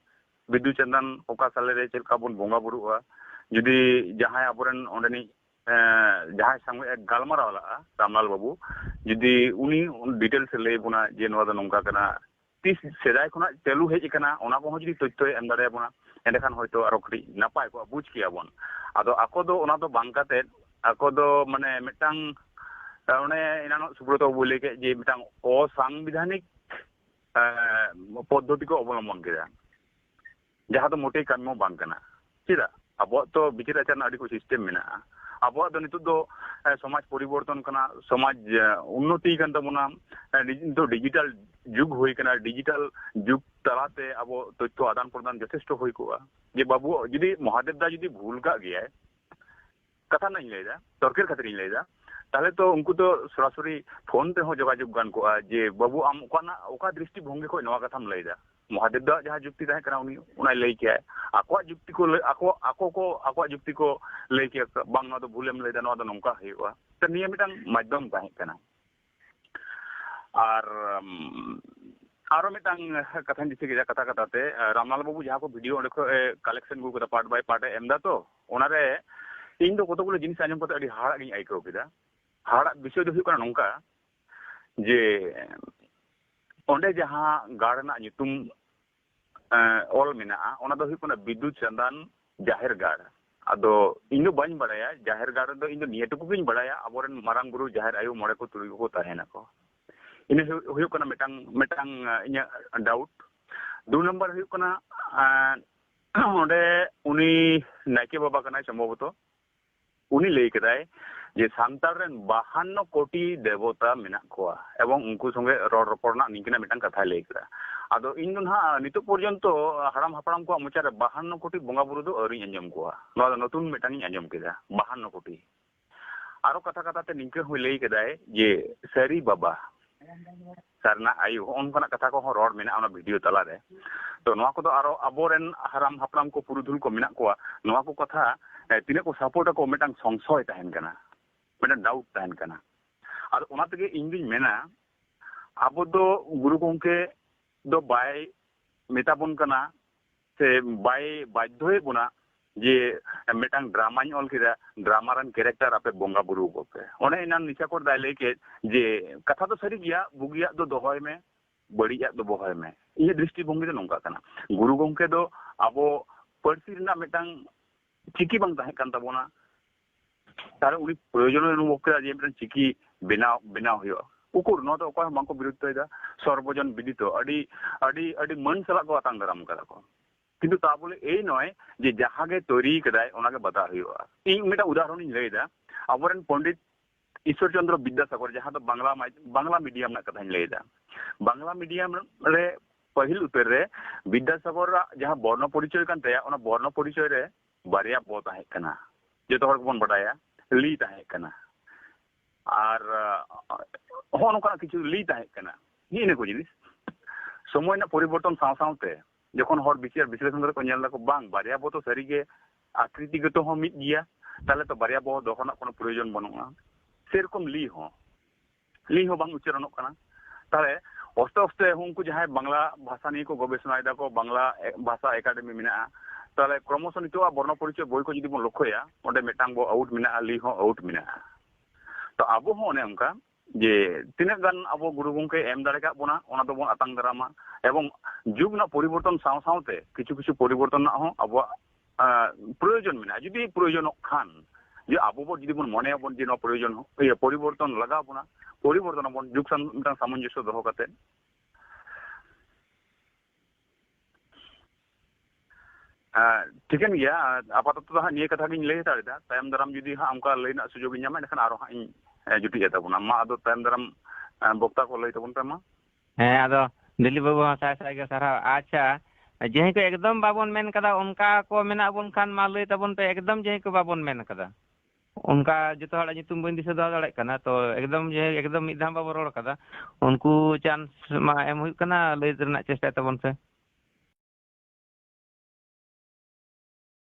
Bidu Chandan oka sale re chelka bon bonga buru'a judi jahan aboren ondeni jahan sange ek galmara wala Ramlal Babu judi uni details lay buna je noa da nongka kana tis sedai khona telu hej kana ona ko judi tottoy em dare buna endekhan hoyto aro khri napai ko buj kiya bon ado ako do ona do bang kate ako do mane metang one inano Subroto bole ke je metang অসাংবিধানিক পদ্ধতি ko অবলম্বন keda jaha do motei kammo bang kana chida abo to bichir acharan adi ko system mena abo do nitu do somaj poriborton kana somaj unnoti kan tabona do digital যুগ হই kana digital যুগ talate abo তথ্য আদান প্রদান যথেষ্ট হই কোয়া যে বাবু যদি মহাদেব দা যদি ভুল কা গিয়া কথা নাই লাইদা তর্কের খাতির লাইদা তাহলে তো উনকু তো সরাসরি ফোন তে হো যোগাযোগ গান কোয়া যে বাবু আম ওকা দৃষ্টি ভঙ্গি কই নয়া কথাম লাইদা মহাদেব দা যাহা যুক্তি তাহে kana উনি উনাই লই কিয়া আকwa যুক্তি ko আকwa যুক্তি ko লই কিয়া bang no do ভুলেম লাইদা no do nongka হইওয়া তে নিয়ে মিটাং মাধ্যম তাহে kana R aro mitang kathan dise ge kata kata te Ramlal Babu jaha ko video onde ko collection gu kada part by part emda to onare ᱤᱧ ᱫᱚ ᱠᱚᱛᱚᱜᱩলো ᱡᱤᱱᱤᱥ ᱟᱸᱡᱚᱢ ᱠᱟᱛᱮ ᱟᱹᱰᱤ ᱦᱟᱲᱟᱜ ᱜᱤᱧ ᱟᱹᱭᱠᱟᱹᱣ ᱠᱮᱫᱟ ᱦᱟᱲᱟᱜ ᱵᱤᱥᱚᱭ ᱫᱚ ᱦᱩᱭᱩᱜ ᱠᱟᱱᱟ ᱱᱚᱝᱠᱟ ᱡᱮ ᱚᱸᱰᱮ ᱡᱟᱦᱟᱸ ᱜᱟᱲ ᱨᱮᱱᱟᱜ ᱧᱩᱛᱩᱢ ᱚᱞ ᱢᱮᱱᱟᱜᱼᱟ ᱚᱱᱟ ᱫᱚ ᱦᱩᱭᱩᱜ ᱠᱟᱱᱟ ᱵᱤᱫᱩ ᱪᱟᱸᱫᱟᱱ ᱡᱟᱦᱮᱨ ᱜᱟᱲ ᱟᱫᱚ ᱤᱧ ᱫᱚ ᱵᱟᱹᱧ ᱵᱟᱲᱟᱭᱟ ᱡᱟᱦᱮᱨ ᱜᱟᱲ ᱨᱮᱫᱚ ᱤᱧ ᱫᱚ ᱱᱤᱭᱟᱹ ᱴᱩᱠᱩ ᱜᱤᱧ ᱵᱟᱲᱟᱭᱟ ᱟᱵᱚᱨᱮᱱ ᱢᱟᱨᱟᱝ ᱵᱩᱨᱩ ᱡᱟᱦᱮᱨ ᱟᱭᱳ ᱢᱚᱬᱮ ᱠᱚ ᱛᱩᱨᱩᱭ ᱠᱚ ᱛᱟᱦᱮᱱᱟᱠᱚ ᱤᱱᱟᱹ ᱦᱩᱭᱩᱜ ᱠᱟᱱᱟ ᱢᱤᱫᱴᱟᱝ ᱤᱧᱟᱹᱜ ᱰᱟᱣᱩᱴ 2 নম্বর ᱦᱩᱭᱩᱜ ᱠᱟᱱᱟ ᱚᱸᱰᱮ ᱩᱱᱤ ᱱᱟᱭᱠᱮ ᱵᱟᱵᱟ ᱠᱟᱱᱟᱭ ᱥᱚᱢᱵᱷᱚᱵᱚᱛᱚ ᱩᱱᱤ ᱞᱟᱹᱭ ᱠᱮᱫᱟᱭ ᱡᱮ ᱥᱟᱱᱛᱟᱲ ᱨᱮᱱ 52 কোটি দেবতা মেনাক কোয়া এবং উনকু সঙ্গে রড় রপড় না নিংকিনা মিটাং কথা ᱞᱟᱹᱭ ᱠᱮᱫᱟ ᱟᱫᱚ ᱤᱧ ᱫᱚ ᱱᱟᱦᱟᱜ ᱱᱤᱛᱚᱜ ᱯᱚᱨᱡᱚᱱᱛᱚ ᱦᱟᱲᱟᱢ ᱦᱟᱯᱲᱟᱢ ᱠᱚᱣᱟᱜ ᱢᱚᱪᱟᱨᱮ 52 কোটি ᱵᱚᱸᱜᱟ ᱵᱩᱨᱩ ᱫᱚ ᱟᱹᱣᱨᱤᱧ ᱟᱸᱡᱚᱢ ᱠᱚᱣᱟ ᱱᱚᱣᱟ ᱫᱚ ᱱᱚᱛᱩᱱ ᱢᱤᱫᱴᱟᱝ ᱤᱧ ᱟᱸᱡᱚᱢ ᱠᱮᱫᱟ 52 কোটি ᱟᱨᱚ ᱠᱟᱛᱷᱟ ᱠᱟᱛᱷᱟ ᱛᱮ ᱱᱤᱝᱠᱟᱹ ᱦᱚᱸ ᱞᱟᱹᱭ ᱠᱮᱫᱟᱭ ᱡᱮ ᱥᱟᱹᱨᱤ ᱵᱟᱵᱟ ᱥᱟᱨᱱᱟ ᱟᱭᱩ ᱚᱱᱠᱟᱱᱟᱜ ᱠᱟᱛᱷᱟ ᱠᱚᱦᱚᱸ ᱨᱚᱲ ᱢᱮᱱᱟᱜᱼᱟ ᱚᱱᱟ ᱵᱷᱤᱰᱤᱭᱳ ᱛᱟᱞᱟᱨᱮ ᱛᱚ ᱱᱚᱣᱟ ᱠᱚᱫᱚ ᱟᱨᱚ ᱟᱵᱚᱨᱮᱱ ᱦᱟᱲᱟᱢ ᱦᱟᱯᱲᱟᱢ ᱠᱚ ᱯᱩᱨᱩᱫᱷᱩᱞ ᱠᱚ ᱢᱮᱱᱟᱜ ᱠᱚᱣᱟ ᱱᱚᱣᱟ ᱠᱚ ᱠᱟᱛᱷᱟ ᱛᱤᱱᱟᱹᱜ ᱠᱚ ᱥᱟᱯᱳᱨᱴ ᱟᱠᱚ ᱢᱤᱫᱴᱟᱝ ᱥᱚᱝᱥᱚᱭ ᱛᱟᱦᱮᱱ ᱠᱟᱱᱟ ᱢᱤᱫᱴᱟᱝ ᱰᱟᱣᱩᱴ ᱛᱟᱦᱮᱱ ᱠᱟᱱᱟ ᱟᱨ ᱚᱱᱟ ᱛᱮᱜᱮ ᱤᱧ ᱫᱩᱧ ᱢᱮᱱᱟ ᱟᱵᱚ ᱫᱚ ᱜᱩᱨᱩ ᱜᱚᱝᱠᱮ ᱫᱚ ᱵᱟᱭ ᱢᱮᱛᱟᱵᱚᱱ ᱠᱟᱱᱟ ᱥᱮ ᱵᱟᱭ ᱵᱟᱫᱽᱫᱷᱚᱭᱮᱫ ᱵᱚᱱᱟ ᱡᱮ ᱢᱤᱫᱴᱟᱝ ᱰᱨᱟᱢᱟᱧ ᱚᱞ ᱠᱮᱫᱟ ᱰᱨᱟᱢᱟ ᱨᱮᱱ ᱠᱮᱨᱮᱠᱴᱟᱨ ᱟᱯᱮ ᱵᱚᱸᱜᱟ ᱵᱩᱨᱩ ᱠᱚᱯᱮ ᱚᱱᱮ ᱮᱱᱟᱱ ᱱᱤᱥᱟᱠᱚᱨ ᱫᱟᱭ ᱞᱟᱹᱭ ᱠᱮᱫ ᱡᱮ ᱠᱟᱛᱷᱟ ᱫᱚ ᱥᱟᱹᱨᱤ ᱜᱮᱭᱟ ᱵᱩᱜᱤᱭᱟᱜ ᱫᱚ ᱫᱚᱦᱚᱭ ᱢᱮ ᱵᱟᱹᱲᱤᱡᱟᱜ ᱫᱚ ᱵᱚᱦᱚᱭ ᱢᱮ ᱤᱧᱟᱹᱜ ᱫᱨᱤᱥᱴᱤ ᱵᱷᱚᱝᱜᱤ ᱫᱚ ᱱᱚᱝᱠᱟ ᱠᱟᱱᱟ ᱜᱩᱨᱩ ᱜᱚᱝᱠᱮ ᱫᱚ ᱟᱵᱚ ᱯᱟᱹᱨᱥᱤ ᱨᱮᱱᱟᱜ ᱢᱤᱫᱴᱟᱝ ᱪᱤᱠᱤ ᱵᱟᱝ ᱛᱟᱦᱮᱸ ᱠᱟᱱ ᱛᱟᱵᱚᱱᱟ ᱛᱟᱦᱞᱮ ᱩᱱᱤ ᱯᱨᱚᱭᱳᱡᱚᱱ ᱚᱱᱩᱵᱷᱚᱵ ᱠᱮᱫᱟ ᱡᱮ ᱢᱤᱫᱴᱟᱝ ᱪᱤᱠᱤ ᱵᱮᱱᱟᱣ ᱦᱩᱭᱩᱜᱼᱟ ᱩᱠᱩᱨ ᱱᱚᱣᱟ ᱫᱚ ᱚᱠᱚᱭ ᱦᱚᱸ ᱵᱟᱝᱠᱚ ᱵᱤᱨᱩᱫᱷᱚᱭᱮᱫᱟ ᱥᱚᱨᱵᱚᱡᱚᱱ ᱵᱤᱫᱤᱛᱚ ᱟᱹᱰᱤ ᱢᱟᱹᱱ ᱥᱟᱞᱟᱜ ᱠᱚ ᱟᱛᱟᱝ ᱫᱟᱨᱟᱢ ᱠᱟᱫᱟ ᱠᱚ কিন্তু তা বলে এই নয় যে যাহাগে তৈরি করায় ওনাকে বাধা হইয়া এই একটা উদাহরণ লইদা আবরেন পণ্ডিত ঈশ্বরচন্দ্র বিদ্যাসাগর যাহা তো বাংলা মিডিয়াম না কথাই লইদা বাংলা মিডিয়াম রে पहिल उतर रे विद्यासागर जहां वर्ण परिचय कान तया ओना वर्ण परिचय रे बारिया ब ताहे कना जेतो हर कोन बडाया ली ताहे कना आर होन का किछु ली ताहे कना नी ने को जिनिस समय ना परिवर्तन साव सावते जखन हर विचार विश्लेषण को नेल को बांग बारिया बो तो सरी गे आकृतिगत हो मिद गिया ताले तो बारिया बो दोखना कोनो प्रयोजन बनुआ सेरकम ली हो बांग उच्चारणो कना ताले অস্তে অস্তে ᱩᱱᱠᱩ ᱡᱟᱦᱟᱸᱭ ᱵᱟᱝᱞᱟ ᱵᱷᱟষᱟ ᱱᱤᱭᱮ ᱠᱚ ᱜᱚᱵᱮষণᱟᱭᱮᱫᱟ ᱠᱚ ᱵᱟᱝᱞᱟ ᱵᱷᱟষᱟ ᱮᱠᱟᱰᱮᱢᱤ ᱢᱮᱱᱟᱜᱼᱟ ᱛᱟᱦᱞᱮ ᱠᱨᱚᱢᱚᱥᱚ ᱱᱤᱛᱚᱜ ᱵᱚᱨᱱᱚ ᱯᱚᱨᱤᱪᱚᱭ ᱵᱳᱭ ᱠᱚ ᱡᱩᱫᱤ ᱵᱚᱱ ᱞᱚᱠᱠᱷᱚᱭᱟ ᱚᱸᱰᱮ ᱢᱤᱫᱴᱟᱝ ᱵᱚ ᱟᱣᱩᱴ ᱢᱮᱱᱟᱜᱼᱟ ᱞᱤ ᱦᱚᱸ ᱟᱣᱩᱴ ᱢᱮᱱᱟᱜᱼᱟ ᱛᱚ ᱟᱵᱚ ᱦᱚᱸ ᱚᱱᱮ ᱚᱱᱠᱟ ᱡᱮ ᱛᱤᱱᱟᱹᱜ ᱜᱟᱱ ᱟᱵᱚ ᱜᱩᱨᱩ ᱜᱚᱝᱠᱮ ᱮᱢ ᱫᱟᱲᱮ ᱠᱟᱜ ᱵᱚᱱᱟ ᱚᱱᱟ ᱫᱚᱵᱚᱱ ᱟᱛᱟᱝ ᱫᱟᱨᱟᱢᱟ ᱮᱵᱚᱝ ᱡᱩᱜᱽ ᱨᱮᱱᱟᱜ ᱯᱚᱨᱤᱵᱚᱨᱛᱚᱱ ᱥᱟᱶ ᱥᱟᱶᱛᱮ ᱠᱤᱪᱷᱩ ᱯᱚᱨᱤᱵᱚᱨᱛᱚᱱ ᱨᱮᱱᱟᱜ ᱦᱚᱸ ᱟᱵᱚᱣᱟᱜ ᱯᱨᱚᱭᱳᱡᱚᱱ ᱢᱮᱱᱟᱜᱼᱟ ᱡᱩᱫᱤ ᱯᱨᱚᱭᱳᱡᱚᱱᱚᱜ ᱠᱷᱟᱱ ᱡᱮ ᱟᱵᱚ ᱵᱚ ᱡᱩᱫᱤ ᱵᱚᱱ ᱢᱚᱱᱮᱭᱟᱵᱚᱱ ᱡᱮ ᱱᱚᱣᱟ ᱯᱨᱚᱭᱳᱡᱚᱱ ᱯᱚᱨᱤᱵᱚᱨᱛᱚᱱ ᱞᱟᱜᱟᱣ ᱵᱚᱱᱟ ᱯᱚᱨᱤᱵᱚᱨᱛᱚᱱ ᱟᱵᱚᱱ ᱡᱩᱜᱽ ᱢᱤᱫᱴᱟᱝ ᱥᱟᱢᱚᱧᱡᱚᱥᱥᱚ ᱫᱚᱦᱚ ᱠᱟᱛᱮ ᱴᱷᱤᱠᱟᱹᱱ ᱜᱮᱭᱟ ᱟᱯᱟᱛᱚᱛᱚ ᱫᱚ ᱦᱟᱸᱜ ᱱᱤᱭᱟᱹ ᱠᱟᱛᱷᱟ ᱜᱤᱧ ᱞᱟᱹᱭ ᱦᱟᱛᱟᱲᱮᱫᱟ ᱛᱟᱭᱚᱢ ᱫᱟᱨᱟᱢ ᱡᱩᱫᱤ ᱦᱟᱸᱜ ᱚᱱᱠᱟ ᱞᱟᱹᱭ ᱨᱮᱱᱟᱜ ᱥᱩᱡᱳᱜᱽ ᱤᱧ ᱧᱟᱢᱟ ᱮᱸᱰᱮᱠᱷᱟᱱ ᱟᱨᱚ ᱦᱟᱸᱜ ᱤᱧ ᱡᱩᱴᱤᱡ ᱛᱟᱵᱚᱱᱟ ᱢᱟ ᱟᱫᱚ ᱛᱟᱭᱚᱢ ᱫᱟᱨᱟᱢ ᱵᱚᱠᱛᱟ ᱠᱚ ᱞᱟᱹᱭ ᱛᱟᱵᱚᱱ ᱯᱮ ᱢᱟ ᱦᱮᱸ ᱟᱫᱚ ᱫᱤᱞᱤᱯ ᱵᱟᱹᱵᱩ ᱦᱚᱸ ᱥᱟᱭ ᱥᱟᱭ ᱜᱮ ᱥᱟᱨᱦᱟᱣ ᱟᱪᱪᱷᱟ ᱡᱟᱦᱟᱸᱭ ᱠᱚ ᱮᱠᱫᱚᱢ ᱵᱟᱵᱚᱱ ᱢᱮᱱ ᱠᱟᱫᱟ ᱚᱱᱠᱟ ᱠᱚ ᱢᱮᱱᱟᱜ ᱵᱚᱱ ᱠᱷᱟᱱ ᱢᱟ ᱞᱟᱹᱭ ᱛᱟᱵᱚᱱ ᱯᱮ ᱮᱠᱫᱚᱢ ᱡᱟᱦᱟᱸᱭ ᱠᱚ ᱵᱟᱵᱚᱱ ᱢᱮᱱ ᱠᱟᱫᱟ ᱚᱱᱠᱟ ᱡᱚᱛᱚ ᱦᱚᱲᱟᱜ ᱧᱩᱛᱩᱢ ᱵᱟᱹᱧ ᱫᱤᱥᱟᱹ ᱫᱚᱦᱚ ᱫᱟᱲᱮᱭᱟᱜ ᱠᱟᱱᱟ ᱛᱚ ᱮᱠᱫᱚᱢ ᱢᱤᱫ ᱫᱷᱟᱣ ᱵᱟᱵᱚᱱ ᱨᱚᱲ ᱠᱟᱫᱟ ᱩᱱᱠᱩ ᱪᱟᱱᱥ ᱢᱟ ᱮᱢ ᱦᱩᱭᱩᱜ ᱠᱟᱱᱟ ᱞᱟᱹᱭ ᱨᱮᱱᱟᱜ ᱪᱮᱥᱴᱟᱭ ᱛᱟᱵᱚᱱ ᱯᱮ